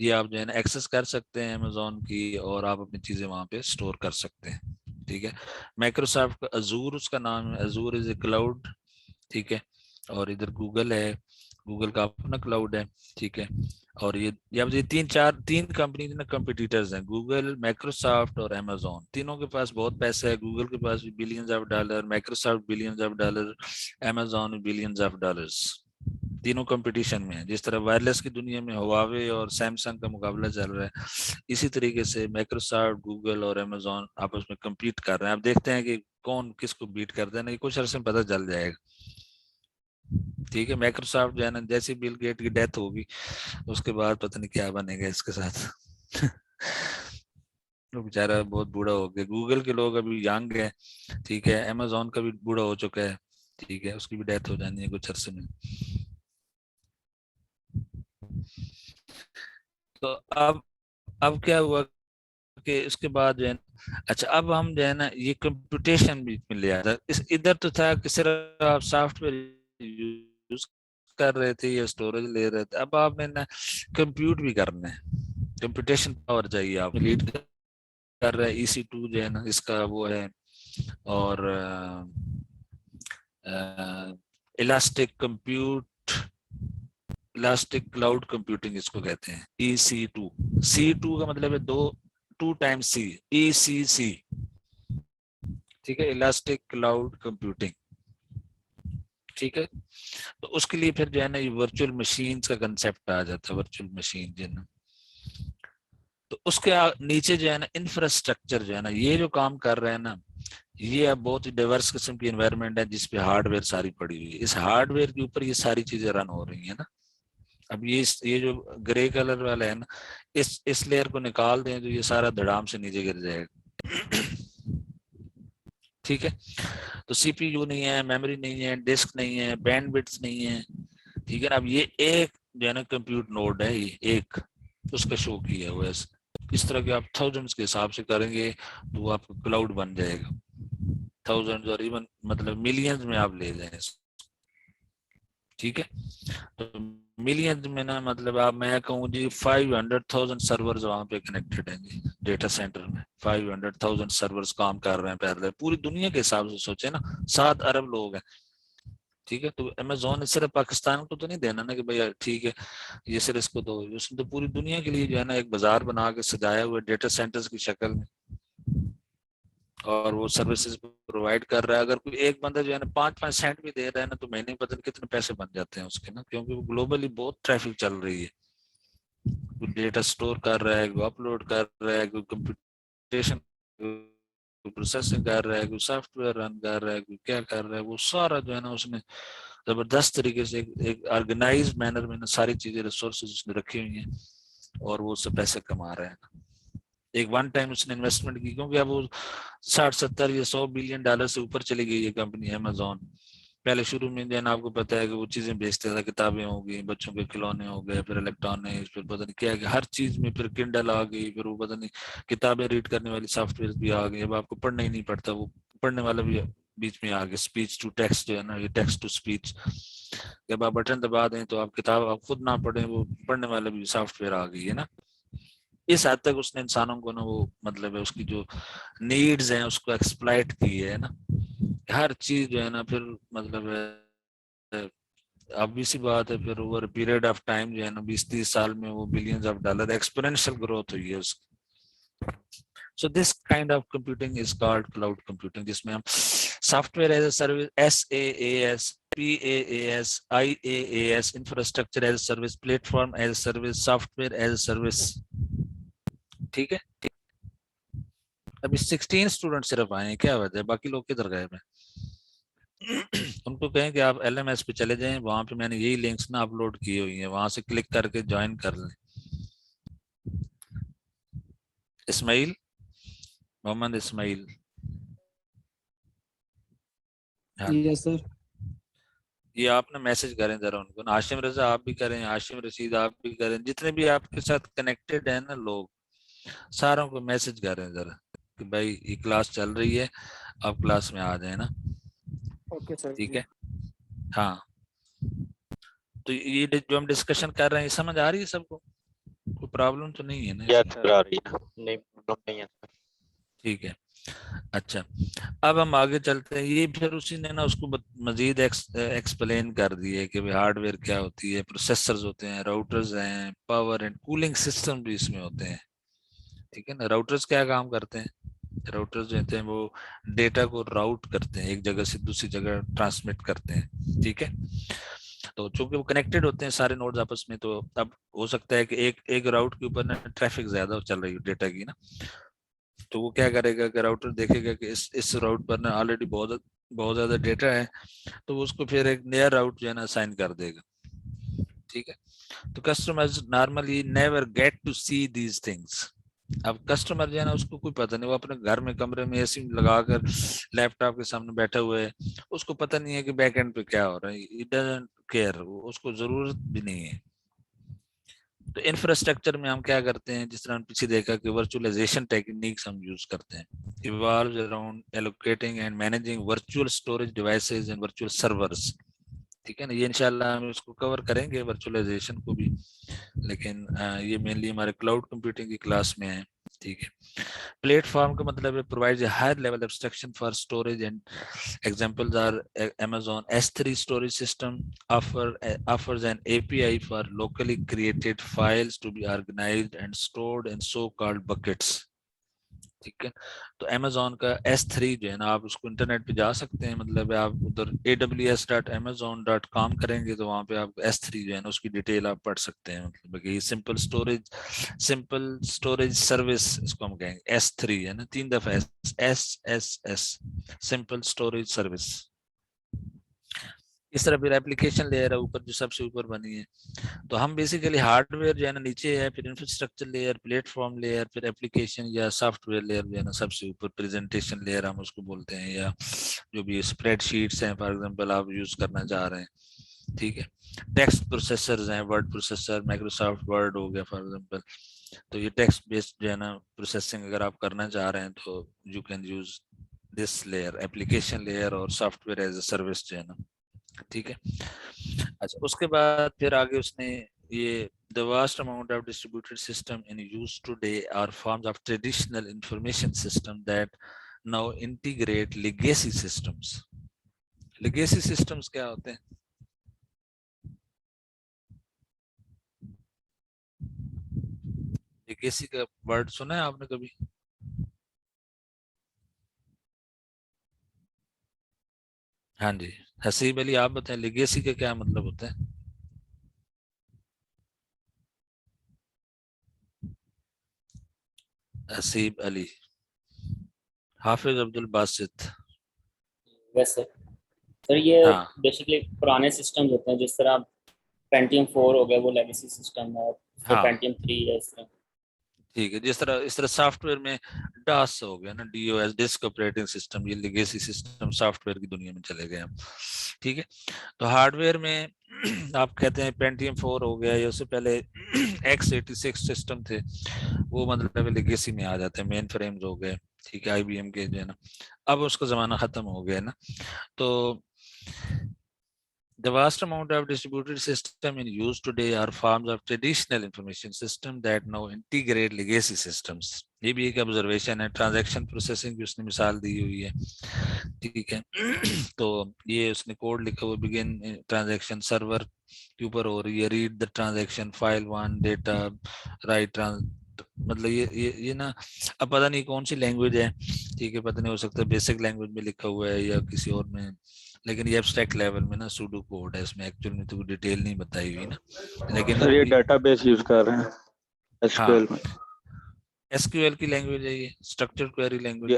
ये आप जो है ना एक्सेस कर सकते हैं Amazon की, और आप अपनी चीजें वहां पे स्टोर कर सकते हैं, ठीक है। माइक्रोसॉफ्ट का अजूर उसका नाम है, अजूर इज ए क्लाउड, ठीक है। और इधर गूगल है, गूगल का अपना क्लाउड है, ठीक है। और ये तीन कंपनी ना कंपटीटर्स हैं, गूगल, माइक्रोसॉफ्ट और Amazon। तीनों के पास बहुत पैसा है, गूगल के पास भी billions of dollar, Microsoft billions of dollar, Amazon billions of dollars. तीनों कंपटीशन में है। जिस तरह वायरलेस की दुनिया में हुआवे और सैमसंग का मुकाबला चल रहा है, इसी तरीके से माइक्रोसॉफ्ट, गूगल और Amazon आपस में कम्पीट कर रहे हैं। आप देखते हैं कि कौन किसको बीट करता है ना, ये कुछ अरसे में पता चल जाएगा, ठीक है। माइक्रोसॉफ्ट जो है ना, जैसे बिल गेट की डेथ होगी उसके बाद पता नहीं क्या बनेगा इसके साथ। वो बेचारा बहुत बूढ़ा हो गया। गूगल के लोग अभी यंग है, ठीक है। Amazon का भी बूढ़ा हो चुका है, ठीक है, उसकी भी डेथ हो जानी है कुछ अरसे में। तो अब क्या हुआ कि उसके बाद जो है, अच्छा अब हम जो है ना ये कंप्यूटेशन बीच में ले आता, इस इधर तो था कि सिर्फ आप सॉफ्टवेयर यूज कर रहे थे या स्टोरेज ले रहे थे, अब आपने ना कंप्यूट भी करना है, कंप्यूटेशन पावर चाहिए। आप लीड कर रहे हैं EC2 जो है ना इसका वो है, और elastic compute, elastic cloud computing इसको कहते हैं, EC2। C2 का मतलब है 2 टाइम्स C, ECC, ठीक है, इलास्टिक क्लाउड कंप्यूटिंग। ठीक है, तो उसके लिए फिर जो है ना ये वर्चुअल मशीन का कंसेप्ट आ जाता है, वर्चुअल मशीन जो है ना। तो उसके नीचे जो है ना इंफ्रास्ट्रक्चर जो है ना, ये जो काम कर रहे हैं ना, ये अब बहुत ही डाइवर्स किस्म की एनवायरनमेंट है जिसपे हार्डवेयर सारी पड़ी हुई है। इस हार्डवेयर के ऊपर ये सारी चीजें रन हो रही है ना। अब ये जो ग्रे कलर वाला है ना, इस लेयर को निकाल दें तो ये सारा धड़ाम से नीचे गिर जाएगा। ठीक है, तो CPU नहीं है, मेमोरी नहीं है, डिस्क नहीं है, बैंडविड्थ नहीं है। ठीक है ना, अब ये एक जो है ना कंप्यूट नोड है, ये एक उसका शो किया हुआ है। इस तरह के आप थाउजेंड्स के हिसाब से करेंगे तो वो आपका क्लाउड बन जाएगा। थाउजेंड्स और इवन मतलब मिलियंस में आप ले जाएं। ठीक है, तो मिलियंस में ना मतलब आप, मैं कहूँ जी 500,000 सर्वर्स वहां पे कनेक्टेड हैं जी डेटा सेंटर में। 500,000 सर्वर्स काम कर रहे हैं पैरेलल, पूरी दुनिया के हिसाब से सोचे ना, 7 अरब लोग हैं। ठीक है, तो अमेज़न सिर्फ पाकिस्तान को तो नहीं देना ना कि भैया ठीक है ये सिर्फ इसको दो, उसने तो पूरी दुनिया के लिए जो है ना एक बाजार बना के सजाया हुआ डेटा सेंटर्स की शक्ल में, और वो सर्विसेज प्रोवाइड कर रहा है। अगर कोई एक बंदा जो है ना 5-5 सेंट भी दे रहा है ना, तो महीने में पता नहीं कितने पैसे बन जाते हैं उसके ना, क्योंकि वो ग्लोबली बहुत ट्रैफिक चल रही है। कोई डेटा स्टोर कर रहा है, कोई अपलोड कर रहा है, कोई कंप्यूटेशन प्रोसेसिंग कर रहा है, कोई सॉफ्टवेयर रन कर रहा है, कोई क्या कर रहा है, वो सारा जो है ना उसने जबरदस्त तरीके से एक ऑर्गेनाइज्ड मैनर में ना सारी चीजें रिसोर्सेज उसने रखी हुई हैं, और वो उससे पैसे कमा रहे हैं। एक वन टाइम उसने इन्वेस्टमेंट की, क्योंकि अब वो 60-70 या 100 बिलियन डॉलर से ऊपर चली गई है कंपनी अमेज़न। पहले शुरू में जो है ना आपको पता है कि वो चीजें बेचते थे, किताबें हो गई, बच्चों के खिलौने हो गए, फिर इलेक्ट्रॉनिक्स, फिर पता नहीं क्या है, हर चीज में फिर किंडल आ गई, फिर वो पता नहीं किताबें रीड करने वाली सॉफ्टवेयर भी आ गई। अब आपको पढ़ना ही नहीं पड़ता, वो पढ़ने वाला भी बीच में आ गया, स्पीच टू टेक्स्ट जो है ना, ये टेक्स्ट टू स्पीच। जब आप बटन दबा दें तो आप किताब आप खुद ना पढ़ें, वो पढ़ने वाला भी सॉफ्टवेयर आ गई है ना। इस हद तक उसने इंसानों को ना वो मतलब है उसकी जो नीड्स हैं उसको एक्सप्लॉइट की है ना, हर चीज जो है ना। फिर मतलब अब इसी बात है, फिर ओवर पीरियड ऑफ टाइम जो है ना 20-30 साल में वो billions of dollar exponential growth हुई है उसकी। So this kind of computing is called cloud computing, जिसमें हम software as a service, SaaS, PaaS, IaaS, infrastructure as a service, platform as a service, software as a service. ठीक है, अभी 16 student सिर्फ आए हैं, क्या वजह है, बाकी लोग किधर गए हैं? उनको कहें कि आप LMS पे चले जाएं, वहां पे मैंने यही लिंक्स ना अपलोड की हुई हैं, वहां से क्लिक करके ज्वाइन कर लें। इस्माइल, मोहम्मद इस्माइल, हाँ, यस सर। ये आप ना मैसेज करें जरा उनको ना। हाशिम रजा आप भी करें, हाशिम रशीद आप भी करें, जितने भी आपके साथ कनेक्टेड है ना लोग, सारों को मैसेज करें जरा कि भाई ये क्लास चल रही है, आप क्लास में आ जाए ना। Okay sir. ठीक है, हाँ, तो ये जो हम डिस्कशन कर रहे हैं समझ आ रही है सबको? कोई प्रॉब्लम तो नहीं है ना या इसमें? सर आ रही है, नहीं प्रॉब्लम नहीं है सर। ठीक है, अच्छा, अब हम आगे चलते हैं। ये फिर उसी ने ना उसको मजीद एक्सप्लेन कर दिए कि भाई हार्डवेयर क्या होती है, प्रोसेसर्स होते हैं, राउटर्स हैं, पावर एंड कूलिंग सिस्टम भी इसमें होते हैं। ठीक है ना, राउटर्स क्या काम करते हैं? राउटर्स जो होते हैं वो डेटा को राउट करते हैं, एक जगह से दूसरी जगह ट्रांसमिट करते हैं। ठीक है, तो चूंकि वो कनेक्टेड होते हैं सारे नोड्स आपस में, तो अब हो सकता है कि एक एक राउट के ऊपर ना ट्रैफिक ज्यादा चल रही है डेटा की ना, तो वो क्या करेगा कि राउटर देखेगा कि इस राउट पर ना ऑलरेडी बहुत ज्यादा डेटा है, तो वो उसको फिर एक नया राउट जो है ना असाइन कर देगा। ठीक है, तो customers normally never get to see these things. अब कस्टमर जो है ना उसको कोई पता नहीं, वो अपने घर में कमरे में एसी लगाकर लैपटॉप के सामने बैठा हुआ है, उसको पता नहीं है कि बैक एंड पे क्या हो रहा है, इट डजंट केयर, उसको जरूरत भी नहीं है। तो इंफ्रास्ट्रक्चर में हम क्या करते हैं, जिस तरह हम पीछे देखा कि वर्चुअलाइजेशन टेक्निक्स हम यूज करते हैं, evolve around allocating and managing virtual storage devices and virtual servers. ठीक है ना, ये इंशाल्लाह हम इसको कवर करेंगे वर्चुअलाइजेशन को भी, लेकिन ये मेनली हमारे क्लाउड कंप्यूटिंग की क्लास में है। ठीक है। प्लेटफॉर्म का मतलब है provides a higher level abstraction for storage and examples are Amazon S3 storage system offers an API for locally created files to be organized and stored in so-called buckets. ठीक है। तो Amazon का S3 जो है ना, आप उसको internet पे जा सकते हैं, मतलब आप उधर aws.amazon.com करेंगे तो वहां पे आप S3 जो है ना उसकी डिटेल आप पढ़ सकते हैं। मतलब कि सिंपल स्टोरेज सर्विस इसको हम कहेंगे। S3 है ना, 3 दफा S सिंपल स्टोरेज सर्विस। इस तरह फिर एप्लीकेशन लेयर है ऊपर, जो सबसे ऊपर बनी है। तो हम बेसिकली हार्डवेयर जो है ना नीचे है, फिर इंफ्रास्ट्रक्चर लेयर, प्लेटफॉर्म लेयर, फिर एप्लीकेशन या सॉफ्टवेयर लेयर जो है ना सबसे ऊपर, प्रेजेंटेशन लेयर हम उसको बोलते हैं, या जो भी स्प्रेडशीट्स हैं फॉर एग्जांपल आप यूज करना चाह रहे हैं। ठीक है। टेक्स्ट प्रोसेसर्स हैं, वर्ड प्रोसेसर, माइक्रोसॉफ्ट वर्ड हो गया फॉर एग्जांपल। तो ये टेक्स्ट बेस्ड जो है ना प्रोसेसिंग अगर आप करना चाह रहे हैं तो you can use this layer, application layer और सॉफ्टवेयर एज अ सर्विस जो है ना। ठीक है। अच्छा, उसके बाद फिर आगे उसने ये the vast amount of distributed system in use today are forms of traditional information system that now integrate legacy systems. Legacy systems क्या होते हैं? legacy का वर्ड सुना है आपने कभी? हाँ जी, हसीब अली आप बताएं legacy का क्या मतलब होता है? हसीब अली, हाफिज अब्दुल बासित। वैसे सर ये हाँ बेसिकली पुराने सिस्टम होते हैं, जिस तरह पेंटियम 4 हो गया वो लेगेसी सिस्टम है, फिर हाँ पेंटियम 3 है इस तरह। ठीक है। इस तरह सॉफ्टवेयर में डास हो गया ना, DOS, डिस्क ऑपरेटिंग सिस्टम, ये लेगेसी सिस्टम सॉफ्टवेयर की दुनिया में चले गए हम। ठीक है। तो हार्डवेयर में आप कहते हैं पेंटियम 4 हो गया, या उससे पहले x86 सिस्टम थे, वो मतलब लेगेसी में आ जाते हैं। मेन फ्रेम्स हो गए, ठीक है, IBM के जो है ना, अब उसका जमाना खत्म हो गया ना। तो the vast amount of distributed system in use today are forms of traditional information system that now integrate legacy systems. ये भी एक ऑब्जर्वेशन है। ट्रांजैक्शन प्रोसेसिंग की उसने मिसाल दी हुई है। ठीक है। तो ये उसने कोड लिखा हुआ, बिगिन ट्रांजैक्शन सर्वर के ऊपर हो रही है, read the transaction file 1 data right मतलब ये ना, अब पता नहीं कौन सी लैंग्वेज है। ठीक है, पता नहीं, हो सकता है बेसिक लैंग्वेज में लिखा हुआ है या किसी और में, लेकिन ये एब्स्ट्रैक्ट लेवल में ना सूडो कोड है, इसमें एक्चुअल में तो डिटेल नहीं बताई हुई ना, लेकिन सर ये डेटाबेस यूज कर रहे हैं हाँ SQL में। SQL की लैंग्वेज है ये, structured query language.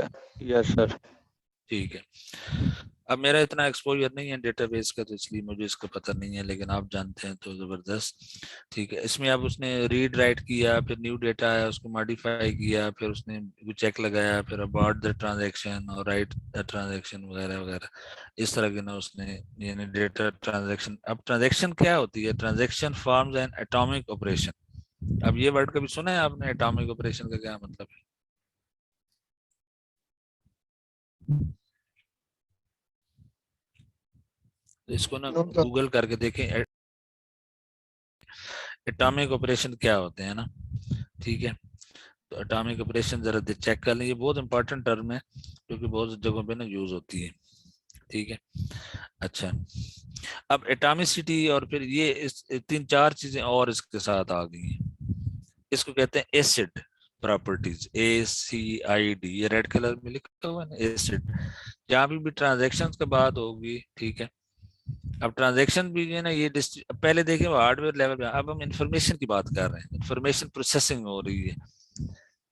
Yes sir. ठीक है। अब मेरा इतना एक्सपोजर नहीं है डेटाबेस का, तो इसलिए मुझे इसका पता नहीं है, लेकिन आप जानते हैं तो जबरदस्त। ठीक है। इसमें अब उसने रीड राइट किया, फिर न्यू डेटा आया उसको मॉडिफाई किया, फिर उसने चेक लगाया, फिर अबाउट द ट्रांजैक्शन और राइट द ट्रांजैक्शन वगैरह वगैरह, इस तरह के ना उसने यानी डेटा ट्रांजैक्शन। अब ट्रांजैक्शन क्या होती है? Transaction forms an atomic operation. अब ये वर्ड कभी सुना है आपने? एटॉमिक ऑपरेशन का क्या मतलब है? तो इसको ना गूगल करके देखें, एटॉमिक ऑपरेशन क्या होते हैं ना। ठीक है। तो एटॉमिक ऑपरेशन जरा चेक कर लें, ये बहुत इंपॉर्टेंट टर्म है क्योंकि बहुत जगहों पे ना यूज होती है। ठीक है। अच्छा, अब एटॉमिसिटी और फिर ये इस 3-4 चीजें और इसके साथ आ गई हैं। इसको कहते हैं एसिड प्रॉपर्टीज, ACID, ये रेड कलर में लिखा हुआ है ना, एसिड। जहां भी ट्रांजेक्शन की बात होगी, ठीक है। अब ट्रांजैक्शन भी जो है ना, ये पहले देखें वो हार्डवेयर लेवल पे, अब हम इंफॉर्मेशन की बात कर रहे हैं, इंफॉर्मेशन प्रोसेसिंग हो रही है।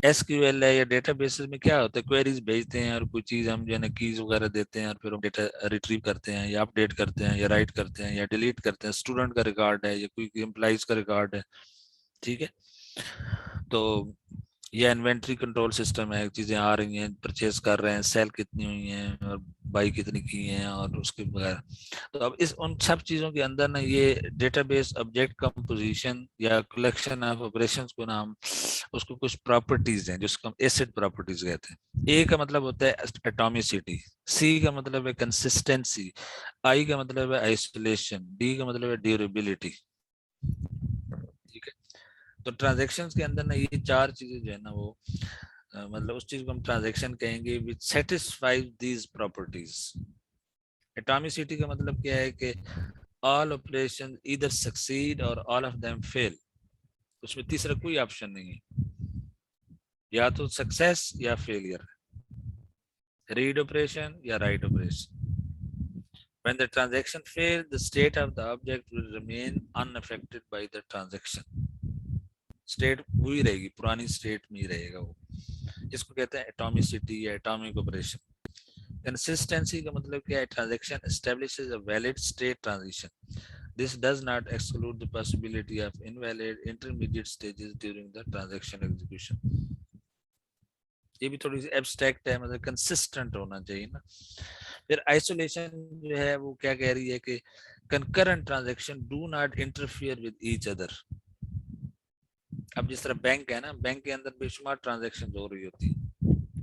SQL है या डेटाबेसेस में क्या होता है, क्वेरीज भेजते हैं और कोई चीज हम जो है ना कीज वगैरह देते हैं, और फिर हम डेटा रिट्रीव करते हैं या अपडेट करते हैं या राइट करते हैं या डिलीट करते हैं। स्टूडेंट का रिकॉर्ड है या कोई एम्प्लॉइज का रिकॉर्ड है। ठीक है। तो ये इन्वेंट्री कंट्रोल सिस्टम है, चीजें आ रही हैं, परचेज कर रहे हैं, सेल कितनी हुई हैं और बाई कितनी की हैं और उसके बगैर। तो अब इस उन सब चीजों के अंदर ना ये डेटाबेस ऑब्जेक्ट कंपोजिशन या कलेक्शन ऑफ ऑपरेशंस को नाम, उसको कुछ प्रॉपर्टीज हैं जिसको हम एसिड प्रॉपर्टीज कहते हैं। ए का मतलब होता है एटॉमिसिटी, C का मतलब है कंसिस्टेंसी, I का मतलब है आइसोलेशन, D का मतलब है ड्यूरेबिलिटी। ठीक है। तो ट्रांजैक्शंस के अंदर ना ये चार चीजें जो है ना वो मतलब उस चीज को हम ट्रांजैक्शन कहेंगे विच सेटिस्फाइज दीज प्रॉपर्टीज। एटॉमिसिटी का मतलब क्या है कि ऑल ऑपरेशन ईदर सक्सीड और ऑल ऑफ देम फेल, उसमें तीसरा कोई ऑप्शन नहीं है, या तो सक्सेस या फेलियर, रीड ऑपरेशन या write operation. When the transaction fails, the state of the object will remain unaffected by the transaction. State वही रहेगी, पुरानी स्टेट में ही रहेगा वो। इसको कहते हैं एटॉमिसिटी या एटॉमिक ऑपरेशन। कंसिस्टेंसी का मतलब क्या है? Transaction establishes a valid state transition. This does not exclude the possibility of invalid intermediate stages during the transaction execution. ये भी थोड़ी सी एब्स्ट्रैक्ट है, मतलब कंसिस्टेंट होना चाहिए ना। फिर आइसोलेशन जो है वो क्या कह रही है कि concurrent transaction do not interfere with each other. अब जिस तरह बैंक है ना, बैंक के अंदर बेशुमार ट्रांजैक्शन हो रही होती है,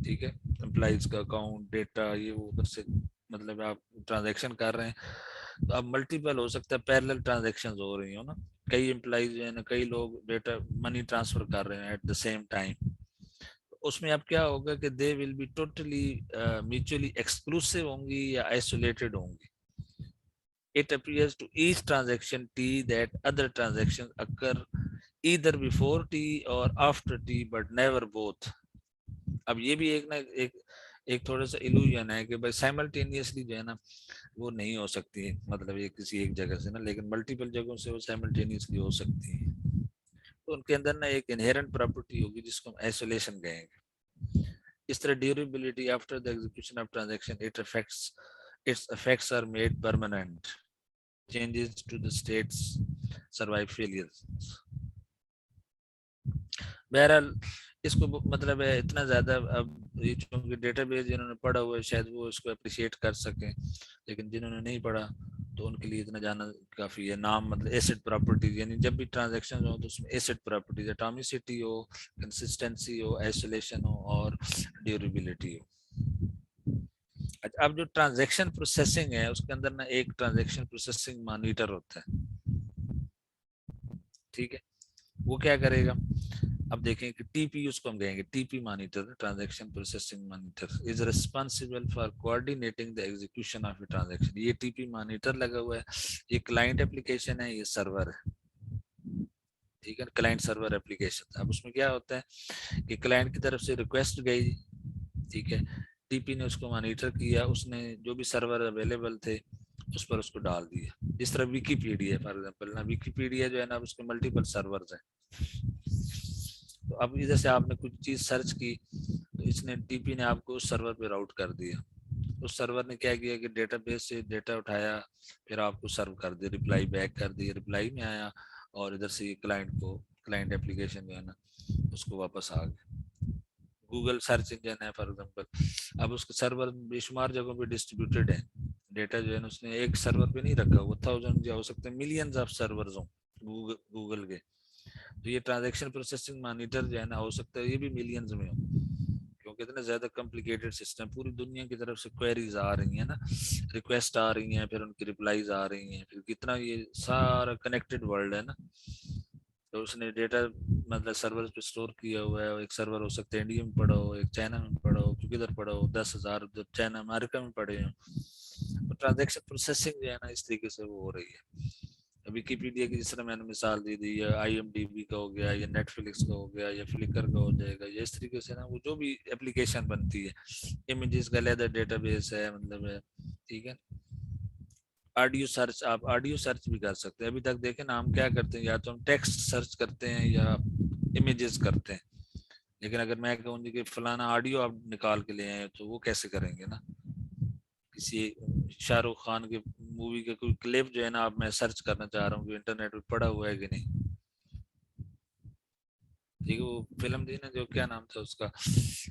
ठीक है, एम्प्लॉइज का अकाउंट डेटा ये वो उधर से, मतलब आप ट्रांजैक्शन कर रहे हैं तो अब मल्टीपल हो सकता है, पैरेलल ट्रांजैक्शंस हो रही हो ना, कई एम्प्लॉइज जो है ना, कई लोग डेटा मनी ट्रांसफर कर रहे हैं एट द सेम टाइम। उसमें अब क्या होगा कि दे will be totally mutually exclusive होंगी या आइसोलेटेड होंगी। It appears to each transaction T that other transactions occur either before T or after T but never both. अब ये भी एक ना एक थोड़ा सा इल्यूजन है कि भाई साइमल्टेनियसली जो है ना वो नहीं हो सकती है, मतलब ये किसी एक जगह से ना, लेकिन मल्टीपल जगहों से वो साइमल्टेनियसली हो सकती है। तो उनके अंदर ना एक इनहेरेंट प्रॉपर्टी होगी जिसको हम आइसोलेशन कहेंगे। इस तरह durability after the execution of transaction its effects are made permanent. Changes to the states survive failures. बहरहाल इसको मतलब है इतना ज्यादा, अब ये चूंकि डेटाबेस जिन्होंने पढ़ा हुआ है शायद वो इसको अप्रिशिएट कर सकें, लेकिन जिन्होंने नहीं पढ़ा तो उनके लिए इतना जाना काफी है। नाम मतलब एसिड प्रॉपर्टीज, यानी जब भी ट्रांजैक्शन हो तो उसमें एसिड प्रॉपर्टीज, एटॉमिसिटी हो, कंसिस्टेंसी हो, आइसोलेशन हो और ड्यूरेबिलिटी हो। अच्छा, अब जो ट्रांजैक्शन प्रोसेसिंग है उसके अंदर ना एक ट्रांजैक्शन प्रोसेसिंग मॉनिटर होता है, ठीक है, वो क्या करेगा? अब देखें कि टीपी उसको हम कहेंगे, TP monitor, transaction processing monitor is responsible for coordinating the execution of a transaction. ये टीपी मॉनिटर लगा हुआ है, ये क्लाइंट एप्लीकेशन है, ये सर्वर है, ठीक है, क्लाइंट सर्वर एप्लीकेशन। अब उसमें क्या होता है कि क्लाइंट की तरफ से रिक्वेस्ट गई, ठीक है, टीपी ने उसको मॉनिटर किया, उसने जो भी सर्वर अवेलेबल थे उस पर उसको डाल दिया। जिस तरह विकीपीडिया फॉर एग्जांपल ना, विकीपीडिया जो है ना उसके मल्टीपल सर्वर्स हैं, तो अब इधर से आपने कुछ चीज सर्च की तो इसने टीपी ने आपको उस सर्वर पे राउट कर दिया। उस सर्वर ने क्या किया कि डेटाबेस से डेटा उठाया, फिर आपको सर्व कर दिया, रिप्लाई बैक कर दिया, रिप्लाई में आया और इधर से क्लाइंट को, क्लाइंट एप्लीकेशन जो है ना उसको वापस आ गया। गूगल सर्च इंजन है फॉर एग्जांपल, अब उसके सर्वर बेशुमार जगहों पे डिस्ट्रीब्यूटेड है, डेटा जो है ना उसने एक सर्वर पे नहीं रखा, वो 1000 या हो सकते हैं मिलियंस ऑफ सर्वर्स हों गूगल के। तो ये ट्रांजैक्शन प्रोसेसिंग मॉनिटर जो है ना हो सकता है ये भी मिलियंस में हो, क्योंकि इतना ज्यादा कॉम्प्लिकेटेड सिस्टम, पूरी दुनिया की तरफ से क्वेरीज आ रही हैं ना, रिक्वेस्ट आ रही हैं, फिर उनकी रिप्लाईज आ रही हैं, फिर कितना ये सारा कनेक्टेड वर्ल्ड है ना। तो उसने डेटा मतलब सर्वर पे स्टोर किया हुआ है, एक सर्वर हो सकता है इंडिया में पड़ा हो, एक चाइना में पड़ा हो, किधर पड़ा हो, 10,000 चाइना अमेरिका में पड़े हो। तो ट्रांजैक्शन प्रोसेसिंग जो है ना इस तरीके से वो हो रही है। विकिपीडिया की जिस तरह मैंने मिसाल दी थी, या IMDb का हो गया, या नेटफ्लिक्स का हो गया, या फ्लिकर का हो जाएगा, या इस तरीके से ना वो जो भी एप्लीकेशन बनती है, इमेजेस का लेदर डेटाबेस है, मतलब है, ठीक है। ऑडियो सर्च, आप ऑडियो सर्च भी कर सकते हैं। अभी तक देखें ना हम क्या करते हैं, या तो हम टेक्स्ट सर्च करते हैं या इमेजेस करते हैं, लेकिन अगर मैं कहूँ कि फलाना ऑडियो आप निकाल के ले आए तो वो कैसे करेंगे ना। किसी शाहरुख खान की मूवी का कोई क्लिप जो है ना आप मैं सर्च करना चाह रहा हूँ कि इंटरनेट पे पड़ा हुआ है कि नहीं, ठीक है। वो फिल्म थी ना जो क्या नाम था उसका,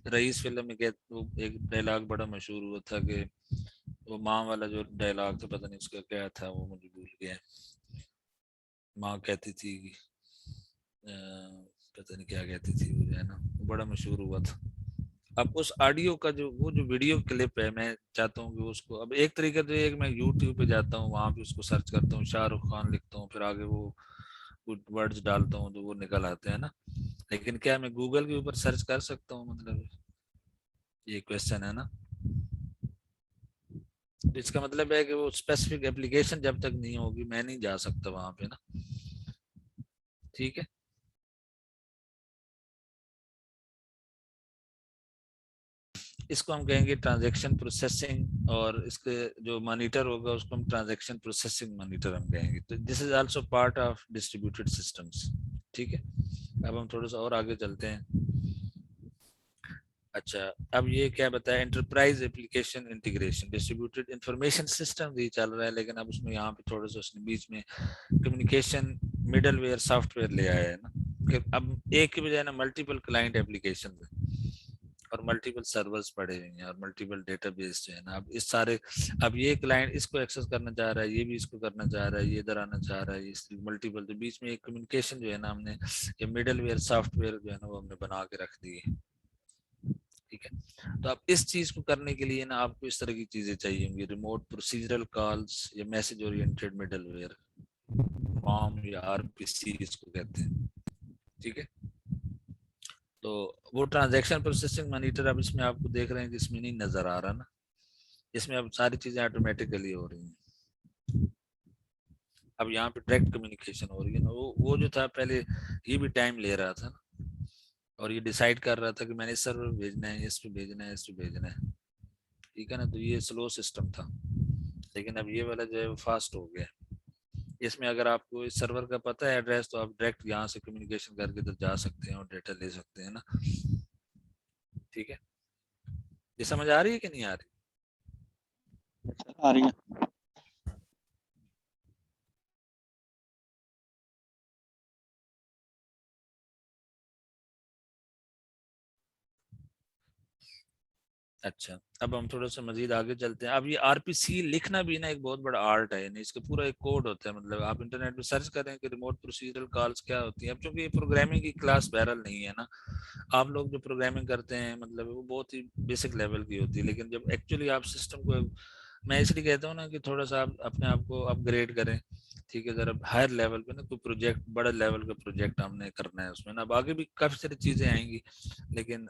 रईस फिल्म में वो एक डायलॉग बड़ा मशहूर हुआ था कि वो माँ वाला जो डायलॉग था, पता नहीं उसका क्या था वो मुझे भूल गया। माँ कहती थी पता नहीं क्या कहती थी वो जो है ना, वो बड़ा मशहूर हुआ था। अब उस ऑडियो का जो वो जो वीडियो क्लिप है, मैं चाहता हूँ कि उसको, अब एक तरीका तो एक मैं यूट्यूब पे जाता हूँ, वहां पे उसको सर्च करता हूँ, शाहरुख खान लिखता हूँ, फिर आगे वो वर्ड्स डालता हूँ तो वो निकल आते हैं ना, लेकिन क्या मैं गूगल के ऊपर सर्च कर सकता हूँ, मतलब ये क्वेश्चन है ना। तो इसका मतलब है कि वो स्पेसिफिक एप्लीकेशन जब तक नहीं होगी मैं नहीं जा सकता वहां पे ना, ठीक है। इसको हम कहेंगे ट्रांजैक्शन प्रोसेसिंग, और इसके जो मॉनिटर होगा उसको हम ट्रांजैक्शन प्रोसेसिंग मॉनिटर हम कहेंगे। तो this is also part of distributed systems, ठीक है। अब हम थोड़ा सा और आगे चलते हैं। अच्छा, अब ये क्या बताया, enterprise application integration distributed information system ये चल रहा है, लेकिन अब उसमें यहाँ पे थोड़ा सा उसने बीच में कम्युनिकेशन मिडलवेयर सॉफ्टवेयर ले आया है ना, कि अब एक की बजाय ना मल्टीपल क्लाइंट एप्लीकेशन और मल्टीपल सर्वर्स पड़े हुए हैं और मल्टीपल डेटाबेस जो है ना, अब इस सारे, अब ये क्लाइंट इसको एक्सेस करना चाह रहा है, ये भी इसको करना चाह रहा है, ये इधर आना चाह रहा है, इस मल्टीपल, तो बीच में एक कम्युनिकेशन जो है ना हमने ये मिडलवेयर सॉफ्टवेयर जो है ना वो हमने बना के रख दी है, ठीक है। तो अब इस चीज को करने के लिए ना आपको इस तरह की चीजें चाहिए होंगी, रिमोट प्रोसीजरल कॉल्स या मैसेज ओरिएंटेड मिडलवेयर, मॉम या आरपीसी इसको कहते हैं, ठीक है। तो वो ट्रांजैक्शन प्रोसेसिंग मॉनिटर अब इसमें आपको देख रहे हैं कि इसमें नहीं नजर आ रहा ना, इसमें अब सारी चीजें ऑटोमेटिकली हो रही हैं। अब यहाँ पे डायरेक्ट कम्युनिकेशन हो रही है ना, वो जो था पहले ये भी टाइम ले रहा था ना, और ये डिसाइड कर रहा था कि मैंने इस सर्वर पे भेजना है, इस पे भेजना है, इस पे भेजना है, ठीक है ना। तो ये स्लो सिस्टम था, लेकिन अब ये वाला जो है वो फास्ट हो गया। इसमें अगर आपको इस सर्वर का पता है एड्रेस, तो आप डायरेक्ट यहाँ से कम्युनिकेशन करके इधर जा सकते हैं और डेटा ले सकते हैं ना, ठीक है। ये समझ आ रही है कि नहीं आ रही? आ रही है। अच्छा, अब हम थोड़ा सा मजीद आगे चलते हैं। अब ये आरपीसी लिखना भी ना एक बहुत बड़ा आर्ट है, नहीं इसका पूरा एक कोड होता है, मतलब आप इंटरनेट पे सर्च करें कि रिमोट प्रोसीजरल कॉल्स क्या होती है। अब चूंकि ये प्रोग्रामिंग की क्लास बहरहाल नहीं है ना, आप लोग जो प्रोग्रामिंग करते हैं मतलब वो बहुत ही बेसिक लेवल की होती है, लेकिन जब एक्चुअली आप सिस्टम को, मैं इसलिए कहता हूँ ना कि थोड़ा सा आप अपने आप को अपग्रेड करें, ठीक है। जरा हायर लेवल पे ना कोई प्रोजेक्ट, बड़ा लेवल का प्रोजेक्ट हमने करना है उसमें ना, अब आगे भी काफी सारी चीजें आएंगी, लेकिन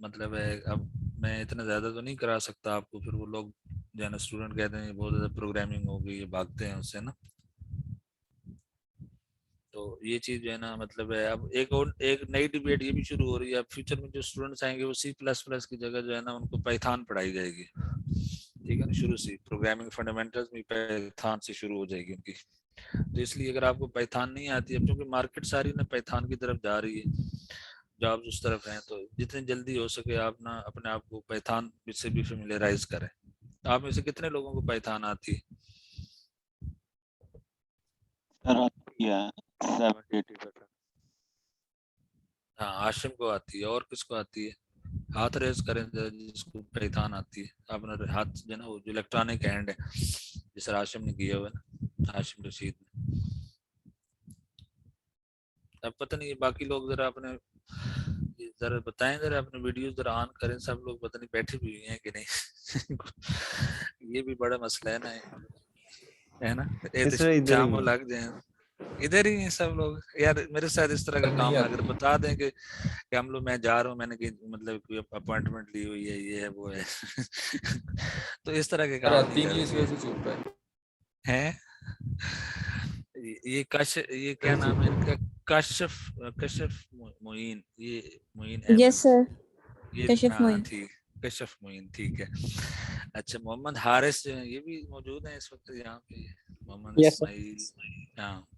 मतलब है अब मैं इतना ज्यादा तो नहीं करा सकता आपको, फिर वो लोग जो है ना स्टूडेंट कहते हैं बहुत ज्यादा प्रोग्रामिंग हो गई, ये भागते हैं उससे ना। तो ये चीज जो है ना मतलब है, अब एक नई डिबेट ये भी शुरू हो रही है, अब फ्यूचर में जो स्टूडेंट्स आएंगे वो C++ की जगह जो है ना उनको पाइथन पढ़ाई जाएगी, ठीक है ना। शुरू से प्रोग्रामिंग फंडामेंटल्स में पाइथन से शुरू हो जाएगी उनकी। तो इसलिए अगर आपको पाइथन नहीं आती है, क्योंकि मार्केट सारी ना पाइथन की तरफ जा रही है, जॉब्स उस तरफ हैं, तो जितनी जल्दी हो सके आप ना अपने आप को पाइथन से भी फेमिलियराइज करें। आप में से कितने लोगों को पाइथन आती है? सर आती है 70-80%। हाँ, आशिम को आती है, और किसको आती है? हाथ रेज करें जरा जिसको पाइथन आती है, अपना हाथ जो है ना वो जो इलेक्ट्रॉनिक हैंड है, जिस आशिम ने किया हुआ है ना, आशिम रशीद ने। अब पता नहीं बाकी लोग जरा अपने ये जरा बताएं, जरा अपने वीडियो जरा ऑन करें, सब लोग पता नहीं बैठे भी हुए हैं कि नहीं। ये भी बड़ा मसला है ना, है ना। इधर इधर शाम ही को है। लग जाए, इधर ही हैं सब लोग यार, मेरे साथ इस तरह का काम है, अगर बता दें कि हम लोग, मैं जा रहा हूँ, मैंने मतलब कोई अपॉइंटमेंट ली हुई है, ये है वो है तो इस तरह के काम नहीं करेंगे हैं। ये ये क्या नाम है इनका? कशफ, कशफ मोइन, ये मोइन यस अहमद, सर, ये कशिफ हाँ मोइन। ठीक, कशफ मोइन, ठीक है। अच्छा, मोहम्मद हारिस जो है ये भी मौजूद है इस वक्त यहाँ पे, मोहम्मद यस सर। इस्माइल, हाँ।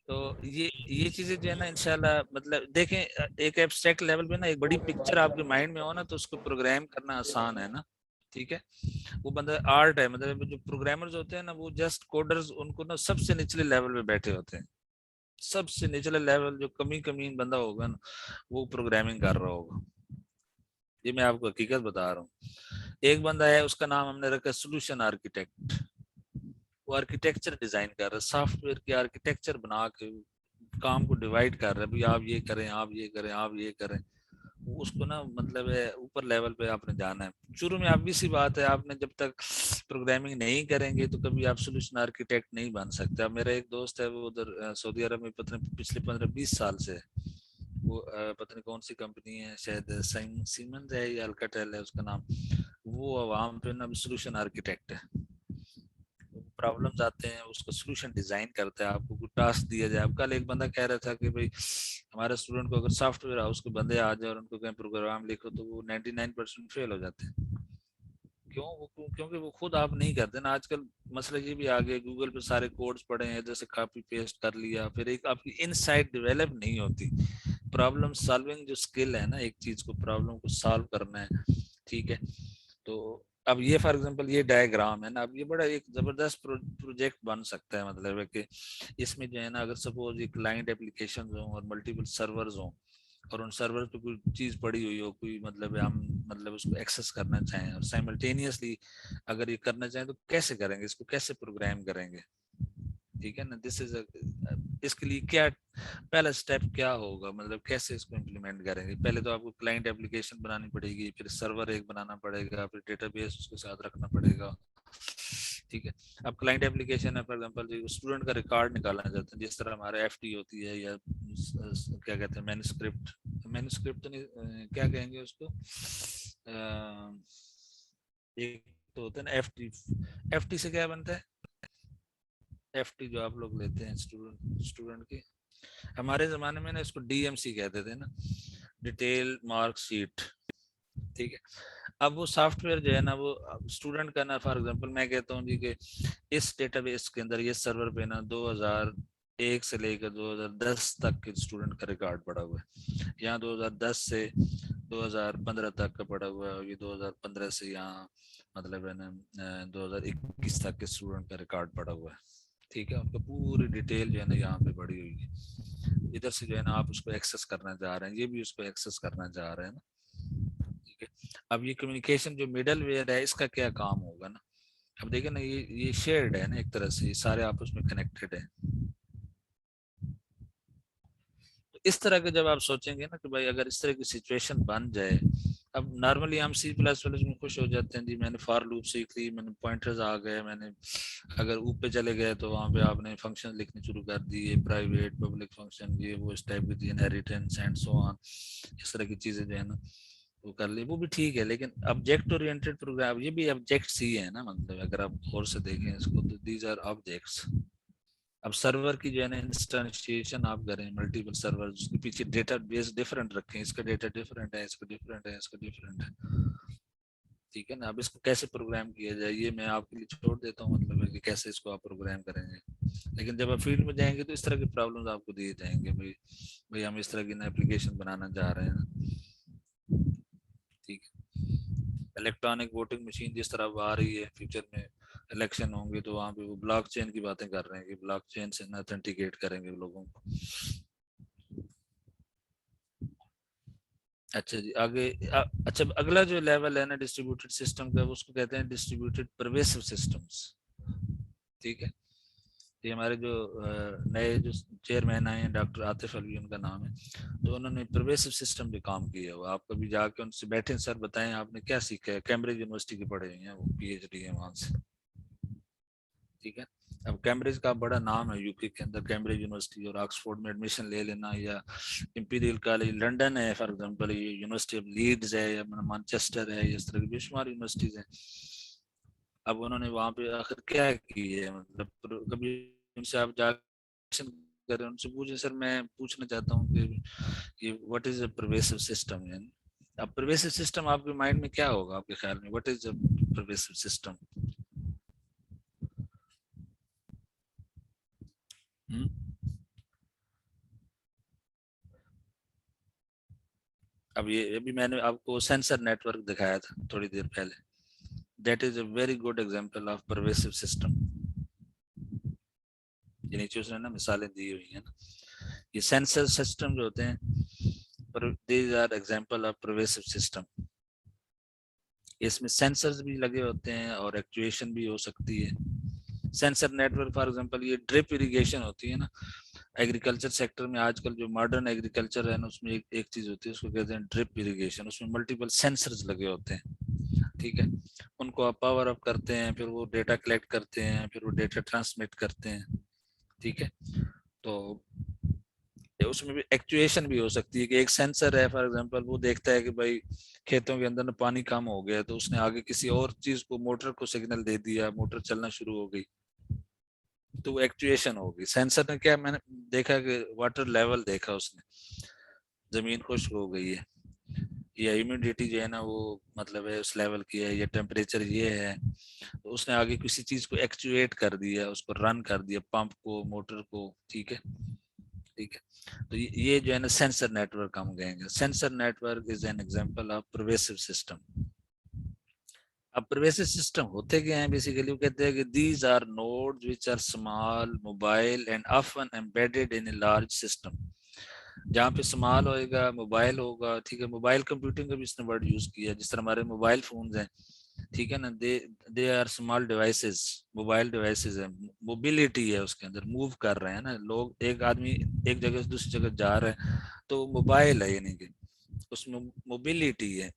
तो ये चीजें जो है ना इंशाल्लाह, मतलब देखें एक एब्स्ट्रैक्ट लेवल पे ना एक बड़ी पिक्चर आपके माइंड में हो ना, तो उसको प्रोग्राम करना आसान है ना, ठीक है। वो बंदा आर्ट है, मतलब जो प्रोग्रामर्स होते हैं ना वो जस्ट कोडर्स, उनको ना सबसे निचले लेवल पे बैठे होते हैं, सबसे निचले लेवल जो कमीन बंदा होगा ना वो प्रोग्रामिंग कर रहा होगा, ये मैं आपको हकीकत बता रहा हूँ। एक बंदा है उसका नाम हमने रखा सोल्यूशन आर्किटेक्ट, वो आर्किटेक्चर डिजाइन कर रहा है, सॉफ्टवेयर की आर्किटेक्चर बना के काम को डिवाइड कर रहे हैं, भाई आप ये करें, आप ये करें, आप ये करें। उसको ना मतलब है ऊपर लेवल पे आपने जाना है। शुरू में ऑब्वियस सी बात है, आपने जब तक प्रोग्रामिंग नहीं करेंगे तो कभी आप सोल्यूशन आर्किटेक्ट नहीं बन सकते। अब मेरा एक दोस्त है, वो उधर सऊदी अरब में पता नहीं पिछले 15-20 साल से है। वो पता नहीं कौन सी कंपनी है, शायद सीमेंस है या अल्काटेल है उसका नाम। वो वहां पे ना सोल्यूशन आर्किटेक्ट है। प्रॉब्लम्स आते हैं उसका सोल्यूशन डिजाइन करता है। आपको कोई टास्क दिया जाए, अब कल एक बंदा कह रहा था कि भाई हमारे स्टूडेंट को अगर सॉफ्टवेयर हाउस के बंदे आ जाए और उनको कहीं प्रोग्राम लिखो तो वो 99% फेल हो जाते हैं। क्यों? क्योंकि वो खुद आप नहीं करते ना। आजकल मसला ये भी आ गया, गूगल पे सारे कोड्स पड़े हैं, जैसे कॉपी पेस्ट कर लिया, फिर एक आपकी इनसाइट डेवलप नहीं होती। प्रॉब्लम सॉल्विंग जो स्किल है ना, एक चीज को प्रॉब्लम को सॉल्व करना है, ठीक है। तो अब ये फॉर एग्जांपल ये डायग्राम है ना, अब ये बड़ा एक जबरदस्त प्रोजेक्ट बन सकता है। मतलब है कि इसमें जो है ना, अगर सपोज एक क्लाइंट एप्लीकेशन हो और मल्टीपल सर्वर्स हो और उन सर्वर पे कोई चीज पड़ी हुई हो, कोई मतलब हम मतलब उसको एक्सेस करना चाहें और साइमल्टेनियसली अगर ये करना चाहें तो कैसे करेंगे, इसको कैसे प्रोग्राम करेंगे, ठीक है ना। दिस इज इसके लिए क्या पहला स्टेप क्या होगा, मतलब कैसे इसको इम्प्लीमेंट करेंगे। पहले तो आपको क्लाइंट एप्लीकेशन बनानी पड़ेगी, फिर सर्वर एक बनाना पड़ेगा, फिर डेटाबेस उसके साथ रखना पड़ेगा, ठीक है। अब क्लाइंट एप्लीकेशन है, फॉर एग्जांपल जो स्टूडेंट का रिकॉर्ड निकालना चाहते हैं, जिस तरह हमारे एफटी होती है या क्या कहते हैं मैन्युस्क्रिप्ट, मैन्युस्क्रिप्ट तो नहीं क्या कहेंगे उसको, एक तो होता है ना एफटी। एफटी से क्या बनता है, एफटी जो आप लोग लेते हैं स्टूडेंट की, हमारे जमाने में ना इसको डीएमसी कहते थे ना, डिटेल मार्कशीट, ठीक है। अब वो सॉफ्टवेयर जो है ना, वो स्टूडेंट का ना, फॉर एग्जांपल मैं कहता हूँ जी कि इस डेटाबेस के अंदर ये सर्वर पे ना 2001 से लेकर 2010 तक के स्टूडेंट का रिकॉर्ड पड़ा हुआ है। यहाँ 2010 से 2015 तक का पड़ा हुआ है, ये 2015 से यहाँ मतलब है ना 2021 तक के स्टूडेंट का रिकॉर्ड पड़ा हुआ है, ठीक है। उनका पूरी डिटेल जो है ना यहाँ पे पड़ी हुई है। इधर से जो है ना आप उसको एक्सेस करना चाह रहे हैं, ये भी उसको एक्सेस करना चाह रहे हैं ना, ठीक है। अब ये कम्युनिकेशन जो मिडल वेयर है, इसका क्या काम होगा ना। अब देखिए ना, ये शेयर्ड है ना, एक तरह से ये सारे आपस में कनेक्टेड है। तो इस तरह के जब आप सोचेंगे ना कि भाई अगर इस तरह की सिचुएशन बन जाए, अब नॉर्मली हम C++ में खुश हो जाते हैं जी, मैंने फॉर लूप सीख ली, मैंने पॉइंटर्स आ गए, मैंने अगर ऊपर चले गए तो वहां पे आपने फंक्शन लिखने शुरू कर दिए, प्राइवेट पब्लिक फंक्शन, ये वो इस टाइप की इनहेरिटेंस एंड सो ऑन, इस तरह की चीजें जो है ना वो कर ली, वो भी ठीक है। लेकिन ऑब्जेक्ट ओरिएंटेड प्रोग्राम, ये भी ऑब्जेक्ट्स ही है ना, मतलब अगर आप गौर से देखें इसको तो दीज आर ऑब्जेक्ट्स। अब सर्वर की जो है ना इंस्टेंशिएशन आप करें, मल्टीपल सर्वर, उसके पीछे डेटा बेस डिफरेंट रखें, इसका डेटा डिफरेंट है, इसका डिफरेंट है, इसका डिफरेंट है, ठीक है ना। अब इसको कैसे प्रोग्राम किया जाए ये मैं आपके लिए छोड़ देता हूँ, मतलब है कि कैसे इसको आप प्रोग्राम करेंगे। लेकिन जब आप फील्ड में जाएंगे तो इस तरह के प्रॉब्लम्स आपको दिए जाएंगे, भाई भाई हम इस तरह की एप्लीकेशन बनाना चाह रहे हैं, ठीक है। इलेक्ट्रॉनिक वोटिंग मशीन जिस तरह अब आ रही है, फ्यूचर में इलेक्शन होंगे तो वहां पे वो ब्लॉकचेन की बातें कर रहे हैं कि ब्लॉकचेन से ऑथेंटिकेट करेंगे लोगों को। अच्छा जी, आगे अच्छा अगला जो लेवल है ना डिस्ट्रीब्यूटेड सिस्टम का, उसको कहते हैं डिस्ट्रीब्यूटेड परवेसिव सिस्टम्स, ठीक है। ये हमारे जो नए जो चेयरमैन आए हैं, डॉक्टर आतिफ अलवी उनका नाम है, तो उन्होंने परवेसिव सिस्टम पे काम किया हुआ। आप कभी जाके उनसे बैठे, सर बताएं आपने क्या सीखा है, कैम्ब्रिज यूनिवर्सिटी के पढ़े हुए हैं वो, PhD है वहां से, ठीक है। अब कैम्ब्रिज का बड़ा नाम है यूके के अंदर, कैम्ब्रिज यूनिवर्सिटी, और ऑक्सफोर्ड में एडमिशन ले लेना, या इंपीरियल कॉलेज लंदन है फॉर एग्जांपल, ये यूनिवर्सिटी ऑफ लीड्स है या मैनचेस्टर है, इस तरह की बेशुमार यूनिवर्सिटीज हैं। अब उन्होंने वहां पे आखिर क्या की है, मतलब कभी उनसे आप जाकर करें, उनसे पूछे सर मैं पूछना चाहता हूँ कि ये what is a pervasive system है। अब परवेसिव सिस्टम आपके माइंड में क्या होगा, आपके ख्याल में what is a pervasive system. अब ये अभी मैंने आपको सेंसर नेटवर्क दिखाया था थोड़ी देर पहले, that is a very good example of pervasive system. ये नीचे उसने ना मिसालें दी हुई है ना, ये सेंसर सिस्टम जो होते हैं, पर these are example of pervasive system. इसमें सेंसर्स भी लगे होते हैं और एक्चुएशन भी हो सकती है। सेंसर नेटवर्क फॉर एग्जांपल, ये ड्रिप इरिगेशन होती है ना, एग्रीकल्चर सेक्टर में आजकल जो मॉडर्न एग्रीकल्चर है ना, उसमें एक चीज होती है, उसको कहते हैं ड्रिप इरिगेशन। उसमें मल्टीपल सेंसर्स लगे होते हैं, ठीक है। उनको आप पावर अप करते हैं, फिर वो डेटा कलेक्ट करते हैं, फिर वो डेटा ट्रांसमिट करते हैं, ठीक है। तो उसमें भी एक्चुएशन भी हो सकती है कि एक सेंसर है फॉर एग्जांपल, वो देखता है कि भाई खेतों के अंदर ना पानी कम हो गया, तो उसने आगे किसी और चीज को, मोटर को सिग्नल दे दिया, मोटर चलना शुरू हो गई, तो वो एक्चुएशन होगी। सेंसर ने क्या, मैंने देखा कि वाटर लेवल देखा उसने, जमीन खुश्क हो गई है, या ह्यूमिडिटी जो है ना वो मतलब है उस लेवल की है, या टेम्परेचर ये है, तो उसने आगे किसी चीज को एक्चुएट कर दिया, उसको रन कर दिया, पंप को, मोटर को, ठीक है, ठीक है। तो ये जो है ना सेंसर नेटवर्क हम कहेंगे। Sensor network is an example of pervasive system. अब परवेसिव सिस्टम होते क्या हैं बेसिकली, वो कहते हैं कि these are nodes which are small, mobile and often embedded in a large system. जहाँ पे स्मॉल होएगा, मोबाइल होगा, ठीक है। मोबाइल कंप्यूटिंग का भी इसने वर्ड यूज किया, जिस तरह हमारे मोबाइल फोन्स हैं, ठीक है ना, they are small devices, mobile devices है, मोबिलिटी है उसके अंदर, मूव कर रहे हैं ना लोग, एक आदमी एक जगह से दूसरी जगह जा रहे हैं, तो मोबाइल है, यानी कि उसमें मोबिलिटी है।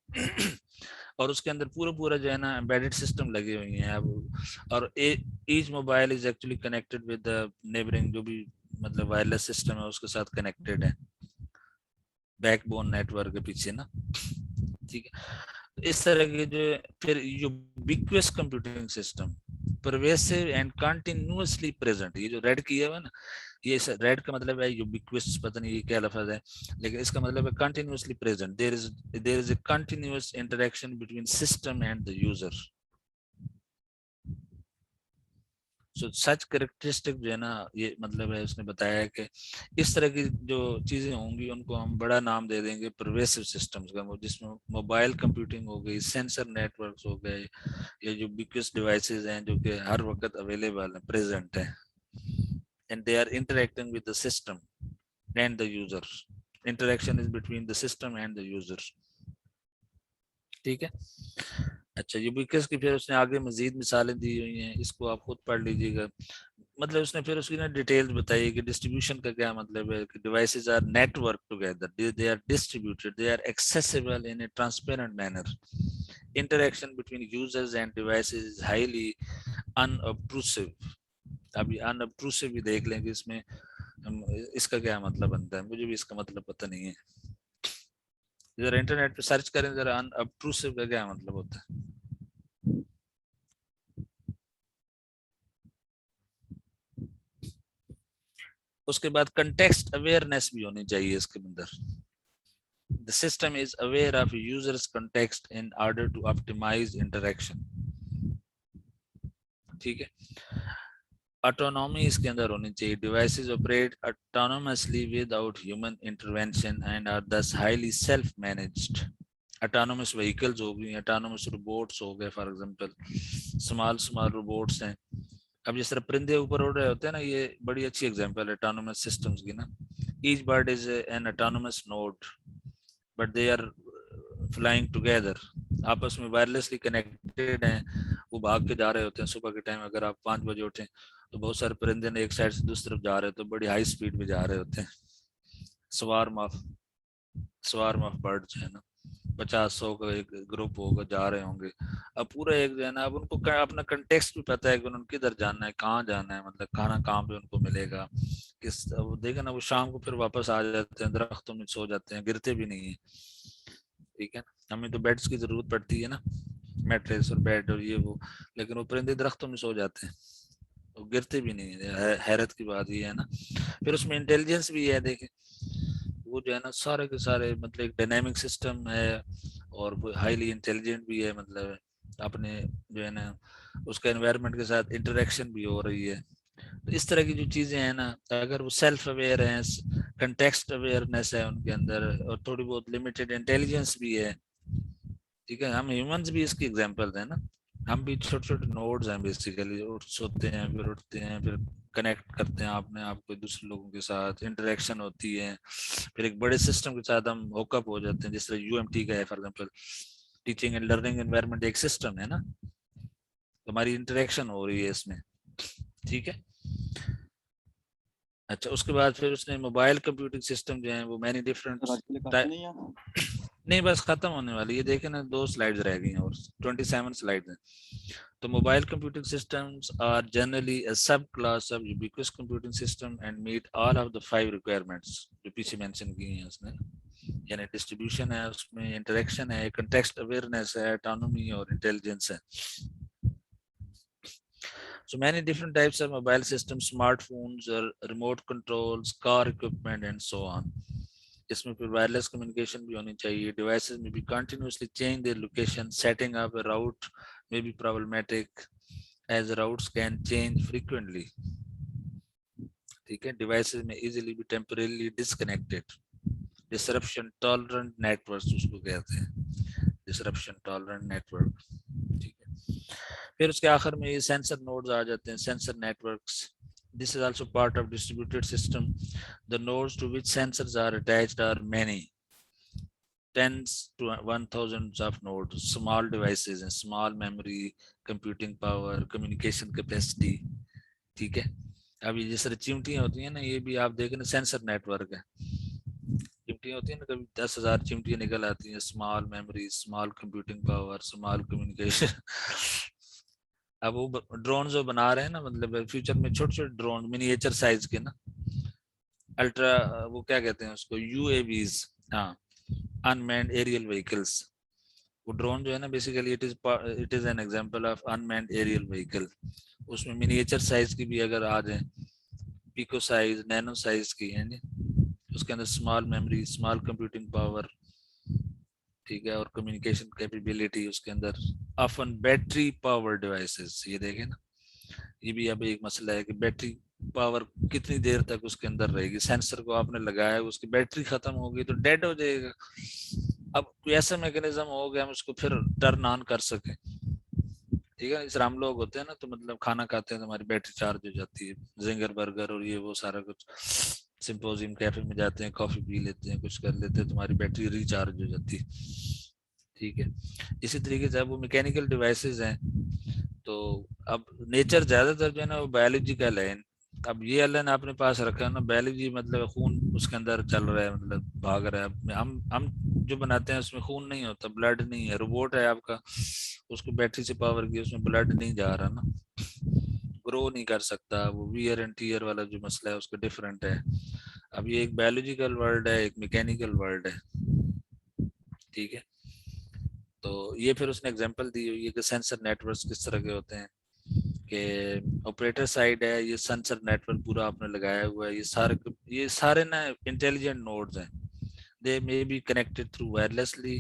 और उसके अंदर पूरा पूरा जो है ना एम्बेडेड सिस्टम लगे हुए हैं अब, और each mobile is actually connected with the neighbouring, जो भी मतलब वायरलेस सिस्टम है उसके साथ कनेक्टेड है, बैकबोन नेटवर्क के पीछे ना, ठीक है। इस तरह के जो फिर ubiquitous computing system, pervasive and continuously present, ये जो रेड किया हुआ है ना, ये रेड का मतलब है यूबिक्वियस, पता नहीं ये क्या लफ्ज है, लेकिन इसका मतलब है continuously present. There is a continuous interaction between system and the user. So such characteristic जो है ना, ये मतलब है उसने बताया कि इस तरह की जो चीजें होंगी उनको हम बड़ा नाम दे देंगे परवेसिव सिस्टम्स का, जिसमें मोबाइल कंप्यूटिंग हो गई, सेंसर नेटवर्क्स हो गए, या जो बिगेस्ट डिवाइसेस हैं जो कि हर वक्त अवेलेबल है, प्रेजेंट है, and they are interacting with the system and the user. Interaction is between the system and the user, ठीक है। अच्छा, यूबिक्वियस की फिर उसने आगे मजीद मिसालें दी हुई हैं, इसको आप खुद पढ़ लीजिएगा। मतलब उसने फिर उसकी ना डिटेल्स बताई कि डिस्ट्रीब्यूशन का क्या मतलब है, कि devices are network together, they are distributed, they are accessible in a transparent manner, interaction between users and devices is highly unobtrusive. अभी अनऑब्ट्रूसिव भी देख लेंगे इसमें इसका क्या मतलब बनता है, मुझे भी इसका मतलब पता नहीं है। जरा इंटरनेट पे सर्च करें जरा, अनऑब्ट्रूसिव का क्या मतलब होता है। उसके बाद कंटेक्स्ट अवेयरनेस भी होनी चाहिए इसके अंदर। The system is aware of user's context in order to optimize interaction, ठीक है। ऑटोनॉमी इसके अंदर होनी चाहिए, devices operate autonomously without human intervention and are thus highly self managed. Autonomous vehicles हो गई, ऑटोनोमस रोबोट्स हो गए, फॉर एग्जांपल स्मॉल रोबोट्स हैं। अब जिस तरह परिंदे ऊपर उड़ रहे होते हैं ना, ये बड़ी अच्छी एग्जांपल है ऑटोनोमस सिस्टम्स की ना। Each bird is an autonomous node but they are flying together, आपस में वायरलेसली कनेक्टेड हैं, वो भाग के जा रहे होते हैं। सुबह के टाइम अगर आप 5 बजे उठें तो बहुत सारे परिंदे ने एक साइड से दूसरी तरफ जा रहे हैं, तो बड़ी हाई स्पीड में जा रहे होते हैं। स्वार्म ऑफ बर्ड जो है ना, 50-100 का एक ग्रुप होगा, जा रहे होंगे। अब पूरा एक जो है ना, अब उनको अपना कंटेक्स्ट भी पता है कि उन्होंने किधर जाना है, कहाँ जाना है, मतलब खाना कहाँ पे उनको मिलेगा, किस, वो देखे ना, वो शाम को फिर वापस आ जाते हैं, दरख्तों में सो जाते हैं, गिरते भी नहीं है, ठीक है। हमें तो बेड्स की जरूरत पड़ती है ना, मैट्रेस और बेड और ये वो, लेकिन वो परिंदे दरख्तों में सो जाते हैं, वो गिरते भी नहीं है। हैरत की बात ये है ना। फिर उसमें इंटेलिजेंस भी है, देखें वो जो है ना सारे के सारे मतलब एक डायनेमिक सिस्टम है, और वो हाईली इंटेलिजेंट भी है, मतलब अपने जो है ना उसका एनवायरनमेंट के साथ इंटरेक्शन भी हो रही है। तो इस तरह की जो चीजें हैं ना, अगर वो सेल्फ अवेयर हैं, कंटेक्स्ट अवेयरनेस है उनके अंदर, और थोड़ी बहुत लिमिटेड इंटेलिजेंस भी है, ठीक है। हम ह्यूमंस भी इसकी एग्जांपल्स हैं ना, हम भी छोटे छोटे नोड्स हैं बेसिकली, सोते हैं, फिर उठते हैं, फिर कनेक्ट करते हैं अपने आप को दूसरे लोगों के साथ, इंटरेक्शन होती है, फिर एक बड़े सिस्टम के साथ हम होकअप हो जाते हैं, जिस तरह यूएमटी का है for example, teaching and learning environment एक सिस्टम है ना, तो हमारी इंटरेक्शन हो रही है इसमें, ठीक है। अच्छा, उसके बाद फिर उसने मोबाइल कंप्यूटिंग सिस्टम जो है वो मैनी डिफरेंट नहीं, बस खत्म होने वाली, ये देखें ना 2 स्लाइड्स रह गई हैं और 27 स्लाइड्स हैं। तो mobile computing systems are generally a sub class of ubiquitous computing system and meet all of the 5 requirements जो पीछे मेंशन की हैं उसने, यानी डिस्ट्रीब्यूशन है, उसमें इंटरेक्शन है, कंटेक्स्ट अवेयरनेस है, ऑटोनॉमी और इंटेलिजेंस है। So many different types of mobile systems, smartphones or remote controls, car equipment and so on. इसमें फिर वायरलेस कम्युनिकेशन भी होनी चाहिए। डिवाइसेस में भी continuously change their location, setting up a route may be problematic as routes can change frequently। ठीक है, devices में easily be temporarily disconnected। disruption tolerant networks उसको कहते हैं, disruption tolerant network। ठीक है, फिर उसके आखिर में ये सेंसर नोड्स आ जाते हैं, sensor networks. This is also part of distributed system. The nodes to which sensors are attached are many, tens to 1000s of nodes, small devices and small memory, computing power, communication capacity। ठीक है, अब ये जिस तरह चिमटियां होती हैं ना, ये भी आप देखें ना सेंसर नेटवर्क है। चिमटियां होती है ना, कभी 10,000 चिमटियां निकल आती हैं, small memory, small computing power, small communication. अब वो ड्रोन जो बना रहे हैं ना, मतलब फ्यूचर में छोटे छोटे ड्रोन मिनिएचर साइज के ना, अल्ट्रा, वो क्या कहते हैं उसको, यूएवीज, हाँ, अनमैन्ड एरियल व्हीकल्स। वो ड्रोन जो है ना, basically it is an example of unmanned aerial vehicle. उसमें मिनिएचर साइज की भी अगर आ जाए, पिको साइज, नैनो साइज की है, उसके अंदर small memory, small computing power, ठीक है, और कम्युनिकेशन कैपेबिलिटी उसके अंदर, ऑफन बैटरी पावर डिवाइसेस। ये देखें ना, ये भी अब एक मसला है कि बैटरी पावर कितनी देर तक उसके अंदर रहेगी। सेंसर को आपने लगाया, उसकी बैटरी खत्म होगी तो डेड हो जाएगा। अब कोई ऐसा मैकेनिज्म हो गया हम उसको फिर टर्न ऑन कर सके, ठीक है। इस हम लोग होते हैं ना, तो मतलब खाना खाते हैं तो हमारी बैटरी चार्ज हो जाती है, जिंगर बर्गर और ये वो सारा कुछ, सिंपोजियम कैफे में जाते हैं, कॉफी पी लेते हैं, कुछ कर लेते हैं, तुम्हारी बैटरी रिचार्ज हो जाती है, ठीक है। इसी तरीके से अब वो मैकेनिकल डिवाइसेस हैं, तो अब नेचर ज्यादातर जो है ना वो बायोलॉजिकल है। अब ये अल्लाह ने अपने पास रखा है ना, बायोलॉजी मतलब खून उसके अंदर चल रहा है, मतलब भाग रहा है। हम जो बनाते हैं उसमें खून नहीं होता, ब्लड नहीं है। रोबोट है आपका, उसको बैटरी से पावर की, उसमें ब्लड नहीं जा रहा ना, ग्रो नहीं कर सकता। वो वियर एंड टीयर वाला जो मसला है उसका डिफरेंट है। अब ये एक बायोलॉजिकल वर्ल्ड है, एक मैकेनिकल वर्ल्ड है, ठीक है। तो ये फिर उसने एग्जांपल दी हुई है कि सेंसर नेटवर्क्स किस तरह के होते हैं, कि ऑपरेटर साइड है, ये सेंसर नेटवर्क पूरा आपने लगाया हुआ है, ये सारे ना इंटेलिजेंट नोड्स हैं। They may be connected through wirelessly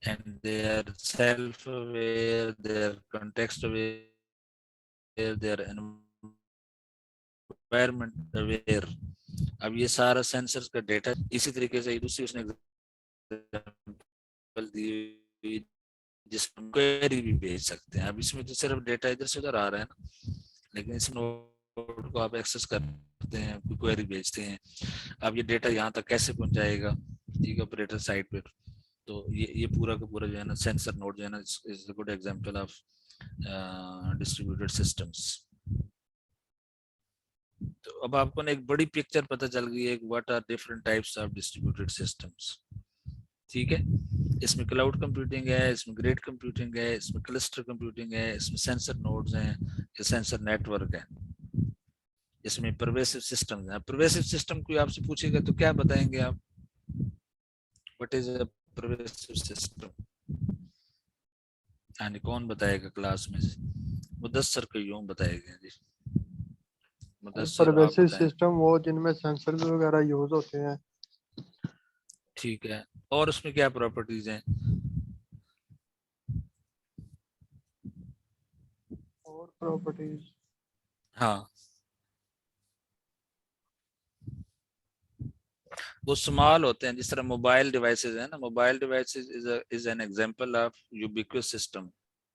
and they are self aware, they are context aware, they are environment aware. अब ये सारा सेंसर्स का डेटा, इसी तरीके से दूसरी उसने एग्जांपल दी जिसमें क्वेरी भी भेज सकते हैं। अब इसमें तो सिर्फ डेटा इधर से उधर आ रहा है ना, लेकिन इस नोड को आप एक्सेस करते हैं, क्वेरी भेजते हैं। अब ये डेटा यहाँ तक कैसे पहुंचाएगा, ठीक है, ऑपरेटर साइड पे। तो ये पूरा का पूरा जो है ना सेंसर नोड जो है ना, is a good example of distributed systems. तो अब आपको ना एक बड़ी पिक्चर पता चल गई है, what are different types of distributed systems, ठीक है। इसमें क्लाउड कंप्यूटिंग है, इसमें ग्रिड कंप्यूटिंग है, इसमें क्लस्टर कंप्यूटिंग है, इसमें सेंसर नोड्स हैं, ये सेंसर नेटवर्क है, इसमें परवेसिव सिस्टम है। परवेसिव सिस्टम कोई आपसे पूछेगा तो क्या बताएंगे आप, what is a pervasive system, यानी कौन बताएगा क्लास में से? मुदस्सर कयूम बताएगा जी, मुदस्सर आप परवेसिव बताएं। सिस्टम वो जिनमें सेंसर्स वगैरह यूज होते हैं। ठीक है, और उसमें क्या प्रॉपर्टीज हैं? और प्रॉपर्टीज, हाँ, वो स्मॉल होते हैं, जिस तरह मोबाइल डिवाइसेस है ना, mobile devices is an example of ubiquitous system,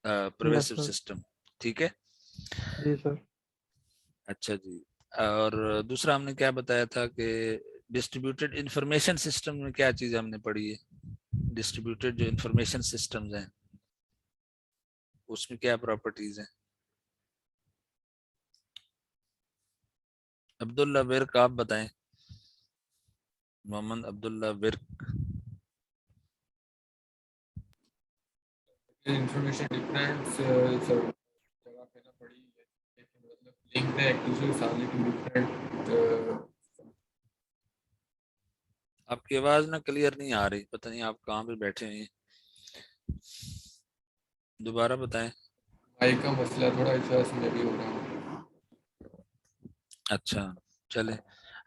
yes pervasive sir. System, ठीक है। जी सर। अच्छा जी, और दूसरा हमने क्या बताया था कि डिस्ट्रीब्यूटेड इंफॉर्मेशन सिस्टम में क्या चीज हमने पढ़ी है? डिस्ट्रीब्यूटेड जो इंफॉर्मेशन सिस्टम्स हैं उसमें क्या प्रॉपर्टीज हैं? अब्दुल्ला विर्क आप बताएं, मोहम्मद अब्दुल्ला विर्क। इंफॉर्मेशन डिफरेंट सब जगह पे ना पड़ी है, लेकिन मतलब लिंक है एक दूसरे के साथ, लेकिन डिफरेंट। आपकी आवाज ना क्लियर नहीं आ रही, पता नहीं आप कहाँ पे बैठे हैं। दोबारा बताएं। माइक का मसला थोड़ा इस वजह से मैं भी हो रहा हूँ। अच्छा चले,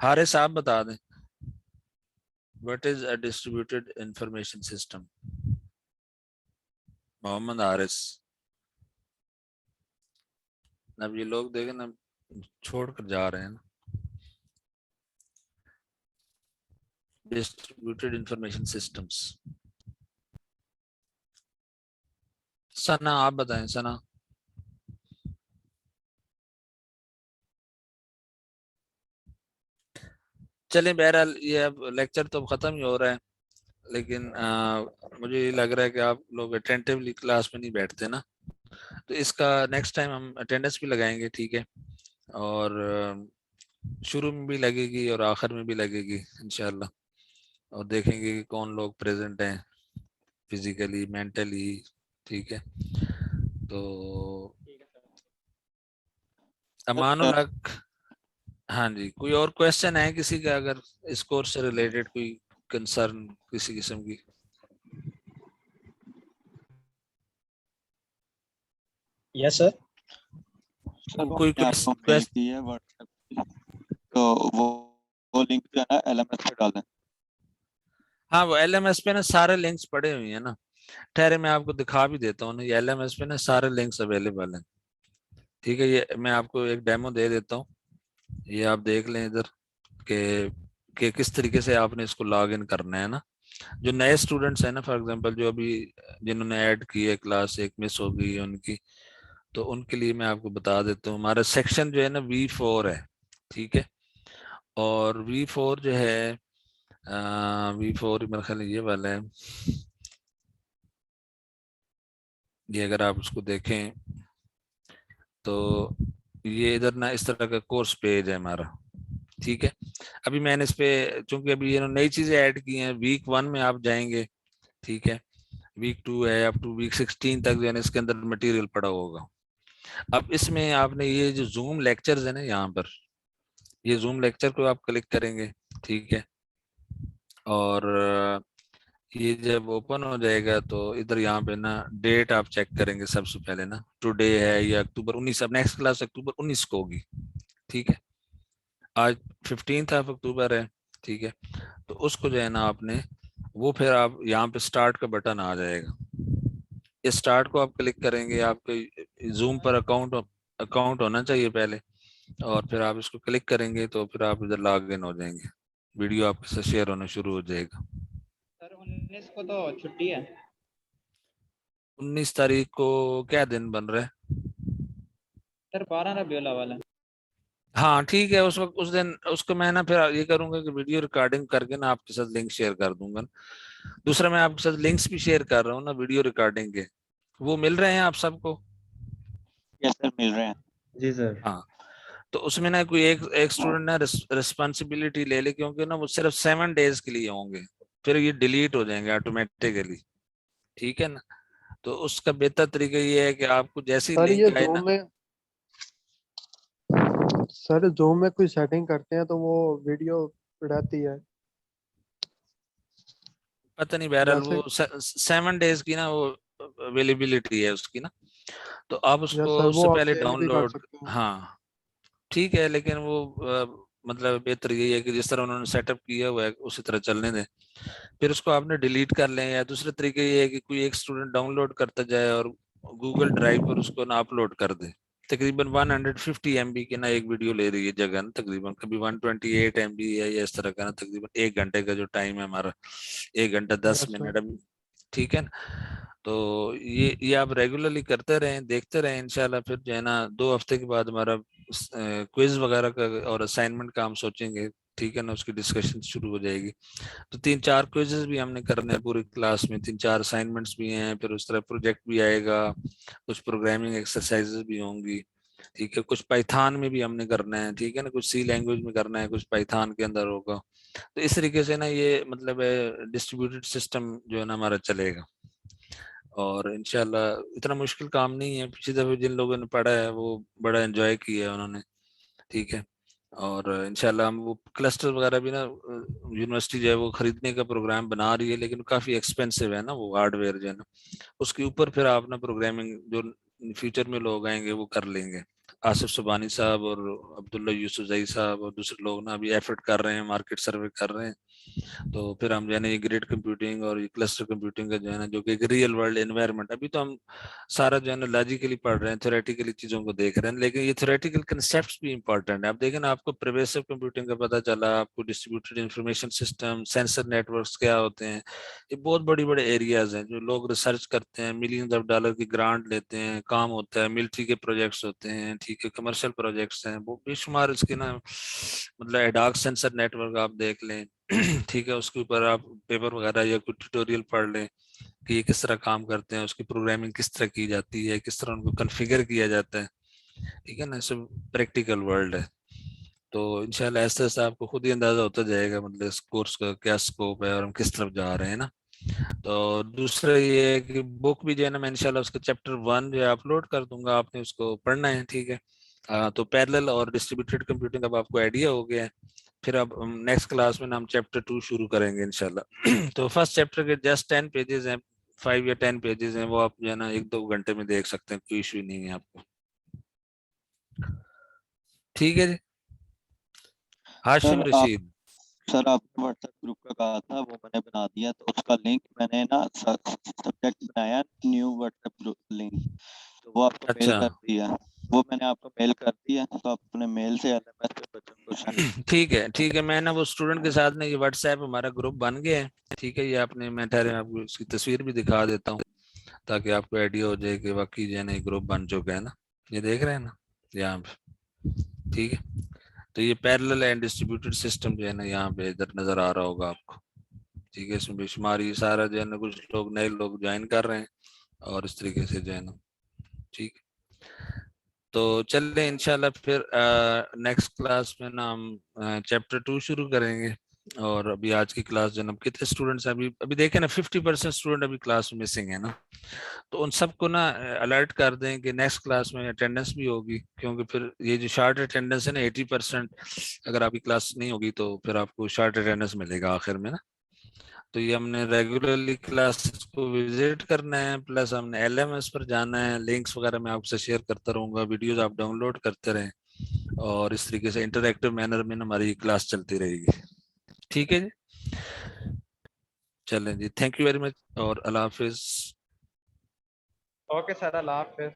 हारिस आप बता दें, what is a distributed information system. Mohammad Haris. अब ये लोग देखें ना, छोड़ कर जा रहे हैं ना। Distributed information systems. सना आप बताएं, सना। चलें, बहरहाल ये अब लेक्चर तो खत्म ही हो रहा है, लेकिन मुझे ये लग रहा है कि आप लोग अटेंटिवली क्लास में नहीं बैठते ना, तो इसका नेक्स्ट टाइम हम अटेंडेंस भी लगाएंगे, ठीक है। और शुरू में भी लगेगी और आखिर में भी लगेगी इंशाल्लाह, और देखेंगे कि कौन लोग प्रेजेंट हैं फिजिकली मेंटली, ठीक है। तो अमानुल हक, हाँ जी, कोई और क्वेश्चन है किसी का, अगर इस कोर्स से रिलेटेड कोई कंसर्न किसी किस्म की। Yes sir. कोई आपको मेल की है व्हाट्सएप, तो वो लिंक जो है ना LMS पे डाल दें। हाँ, वो LMS पे ना सारे लिंक्स पड़े हुए हैं ना, ठहरे मैं आपको दिखा भी देता हूँ ना, ये LMS पे ना सारे लिंक्स अवेलेबल हैं, ठीक है। ये मैं आपको एक डेमो दे देता हूँ, ये आप देख लें इधर के किस तरीके से आपने इसको लॉग इन करना है ना। जो नए स्टूडेंट्स हैं ना, फॉर एग्जांपल जो अभी जिन्होंने ऐड की है, क्लास एक मिस हो गई है उनकी, तो उनके लिए मैं आपको बता देता हूँ, हमारा सेक्शन जो है ना V4 है, ठीक है। और V4 जो है V4 मेरे ख्याल में ये वाला है, ये अगर आप उसको देखें तो ये इधर ना इस तरह का कोर्स पेज है हमारा, ठीक है। अभी मैंने इस पे चूंकि अभी ये नई चीजें ऐड की हैं, वीक 1 में आप जाएंगे, ठीक है, वीक 2 है, अप टू वीक 16 तक जो है ना इसके अंदर मटेरियल पड़ा होगा। अब इसमें आपने ये जो जूम लेक्चर्स है ना, यहाँ पर ये जूम लेक्चर को आप क्लिक करेंगे, ठीक है। और ये जब ओपन हो जाएगा तो इधर यहाँ पे ना डेट आप चेक करेंगे सबसे पहले ना, टुडे है या अक्टूबर 19, अब नेक्स्ट क्लास अक्टूबर 19 को होगी, ठीक है। आज 15 अक्टूबर है, ठीक है। तो उसको जो है ना आपने वो फिर आप यहाँ पे स्टार्ट का बटन आ जाएगा, इस स्टार्ट को आप क्लिक करेंगे, आपके जूम पर अकाउंट अकाउंट होना चाहिए पहले, और फिर आप इसको क्लिक करेंगे तो फिर आप इधर लॉग इन हो जाएंगे, वीडियो आपके साथ शेयर होना शुरू हो जाएगा। सर 19 को तो छुट्टी है। 19 तारीख को क्या दिन बन रहा है? सर 12 रबीउल अव्वल है। हाँ ठीक है, उस वक्त उस दिन उसको मैं ना फिर ये करूंगा कि वीडियो रिकॉर्डिंग करके ना आपके साथ लिंक शेयर कर दूंगा। दूसरा मैं आपके साथ लिंक्स भी शेयर कर रहा हूँ ना वीडियो रिकॉर्डिंग के, वो मिल रहे हैं आप सबको? यस सर, मिल रहे हैं। जी सर। हाँ, तो उसमें ना कोई एक स्टूडेंट ना रिस्पॉन्सिबिलिटी ले ले, क्योंकि ना वो सिर्फ 7 डेज के लिए होंगे, फिर ये डिलीट हो जाएंगे ऑटोमेटिकली, ठीक है ना। तो उसका बेहतर तरीका ये है कि आपको जैसी सर ये लिंक आए ना, जूम में कोई सेटिंग करते हैं तो वो वीडियो रहती है पता नहीं, बहरहाल जैसे। वो 7 डेज की ना वो अवेलेबिलिटी है उसकी ना, तो आप यस उसको सर, वो उससे आप पहले चेंज भी कर डाउनलोड, सकते हैं। हाँ ठीक है, लेकिन वो मतलब बेहतर यही है कि जिस तरह उन्होंने सेटअप किया हुआ है उसी तरह चलने दें, फिर उसको आपने डिलीट कर लें, या दूसरे तरीके ये है कि कोई एक स्टूडेंट डाउनलोड करता जाए और गूगल ड्राइव पर उसको ना अपलोड कर दे। तकरीबन 150 MB की ना एक वीडियो ले रही है जगह ना, तकरीबन कभी 128 MB है या इस तरह का ना, तकरीबन 1 घंटे का जो टाइम है हमारा, 1 घंटा 10 मिनट सर अभी, ठीक है ना। तो ये आप रेगुलरली करते रहें, देखते रहें, इंशाल्लाह फिर जो है ना 2 हफ्ते के बाद हमारा क्विज वगैरह का और असाइनमेंट का हम सोचेंगे, ठीक है ना, उसकी डिस्कशन शुरू हो जाएगी। तो 3-4 क्विजेस भी हमने करने हैं पूरी क्लास में, 3-4 असाइनमेंट्स भी हैं, फिर उस तरह प्रोजेक्ट भी आएगा, कुछ प्रोग्रामिंग एक्सरसाइजेस भी होंगी, ठीक है, कुछ पाइथन में भी हमने करना है, ठीक है ना, कुछ सी लैंग्वेज में करना है, कुछ पाइथन के अंदर होगा। तो इस तरीके से ना ये मतलब डिस्ट्रीब्यूटेड सिस्टम जो है ना हमारा चलेगा। और इंशाल्लाह इतना मुश्किल काम नहीं है, पिछली दफे जिन लोगों ने पढ़ा है वो बड़ा एंजॉय किया है उन्होंने, ठीक है। और इंशाल्लाह हम वो क्लस्टर वगैरह भी ना यूनिवर्सिटी जो है वो खरीदने का प्रोग्राम बना रही है, लेकिन काफ़ी एक्सपेंसिव है ना वो हार्डवेयर जो है ना, उसके ऊपर फिर आप ना प्रोग्रामिंग जो फ्यूचर में लोग आएंगे वो कर लेंगे। आसिफ सुबानी साहब और अब्दुल्ला यूसुफजई साहब और दूसरे लोग ना अभी एफर्ट कर रहे हैं, मार्केट सर्वे कर रहे हैं। तो फिर हम जो है ना ये ग्रिड कंप्यूटिंग और ये क्लस्टर कंप्यूटिंग का जो है ना जो कि एक रियल वर्ल्ड एनवायरनमेंट, अभी तो हम सारा जो है ना लॉजिकली पढ़ रहे हैं, थ्योरेटिकली चीज़ों को देख रहे हैं, लेकिन ये थ्योरेटिकल कंसेप्ट भी इंपॉर्टेंट है। आप देखें ना, आपको परवेसिव कंप्यूटिंग का पता चला, आपको distributed information system, sensor networks क्या होते हैं, ये बहुत बड़ी बड़े एरियाज हैं जो लोग रिसर्च करते हैं, मिलियंस ऑफ डॉलर की ग्रांट लेते हैं, काम होता है, मिलिट्री के प्रोजेक्ट्स होते हैं, ठीक है, कमर्शियल प्रोजेक्ट्स हैं, वो बेशुमार इसके ना मतलब एडॉक सेंसर नेटवर्क आप देख लें ठीक है, उसके ऊपर आप पेपर वगैरह या कुछ ट्यूटोरियल पढ़ लें कि ये किस तरह काम करते हैं, उसकी प्रोग्रामिंग किस तरह की जाती है, किस तरह उनको कॉन्फ़िगर किया जाता है, ठीक है ना, सब प्रैक्टिकल वर्ल्ड है। तो इंशाल्लाह ऐसे ऐसे आपको खुद ही अंदाजा होता जाएगा मतलब इस कोर्स का क्या स्कोप है और हम किस तरफ जा रहे हैं ना। तो दूसरा ये है कि बुक भी जो है ना मैं इंशाल्लाह उसका चैप्टर 1 जो है अपलोड कर दूंगा, आपने उसको पढ़ना है, ठीक है। तो पैरेलल और डिस्ट्रीब्यूटेड कंप्यूटिंग अब आपको आइडिया हो गया है। फिर अब नेक्स्ट क्लास में ना हम चैप्टर 2 शुरू करेंगे इंशाल्लाह तो फर्स्ट चैप्टर के जस्ट 10 पेजेस हैं, 5 या 10 पेजेस हैं, वो आप जो है ना 1-2 घंटे में देख सकते हैं, कोई इशू नहीं है आपको, ठीक है जी। हाशिम रशीद, सर आपने व्हाट्सएप ग्रुप का कहा था वो मैंने बना दिया, तो उसका लिंक मैंने ना सब्जेक्ट बनाया न्यू व्हाट्सएप ग्रुप लिंक, तो वो आपको मेल अच्छा कर दिया, वो मैंने आपको मेल कर दिया, तो आप अपने मेल से एलएमएस पे बच्चों को सेंड। ठीक है, ठीक है, मैं ना वो स्टूडेंट के साथ में ये व्हाट्सएप हमारा ग्रुप बन गया है, ठीक है। ये आपने, मैं ठहरे आपको इसकी तस्वीर भी दिखा देता हूँ ताकि आपको आइडिया हो जाए कि वाकई जो है ना ये ग्रुप बन चुका है ना, ये देख रहे हैं ना यहाँ पे, ठीक है। तो ये पैरेलल एंड डिस्ट्रीब्यूटेड सिस्टम जो है ना यहाँ पे इधर नजर आ रहा होगा आपको, ठीक है। इसमें बेशुमार ये सारा जो है ना कुछ लोग नए लोग ज्वाइन कर रहे हैं और इस तरीके से जो है ना, ठीक है। तो चलिए इंशाल्लाह फिर नेक्स्ट क्लास में ना हम चैप्टर 2 शुरू करेंगे। और अभी आज की क्लास जो है ना, कितने स्टूडेंट्स अभी अभी देखें ना 50% स्टूडेंट अभी क्लास में मिसिंग है ना, तो उन सबको ना अलर्ट कर दें कि नेक्स्ट क्लास में अटेंडेंस भी होगी, क्योंकि फिर ये जो शार्ट अटेंडेंस है ना 80%, अगर आपकी क्लास नहीं होगी तो फिर आपको शार्ट अटेंडेंस मिलेगा आखिर में ना। तो ये हमने रेगुलरली क्लासेस को विजिट करना है, प्लस हमने एलएमएस पर जाना है, लिंक्स वगैरह मैं आपसे शेयर करता रहूंगा, वीडियोस आप डाउनलोड करते रहें, और इस तरीके से इंटरैक्टिव मैनर में हमारी क्लास चलती रहेगी, ठीक है जी। चलें जी, थैंक यू वेरी मच और अल्लाह हाफिज। ओके सर, अल्लाह हाफिज।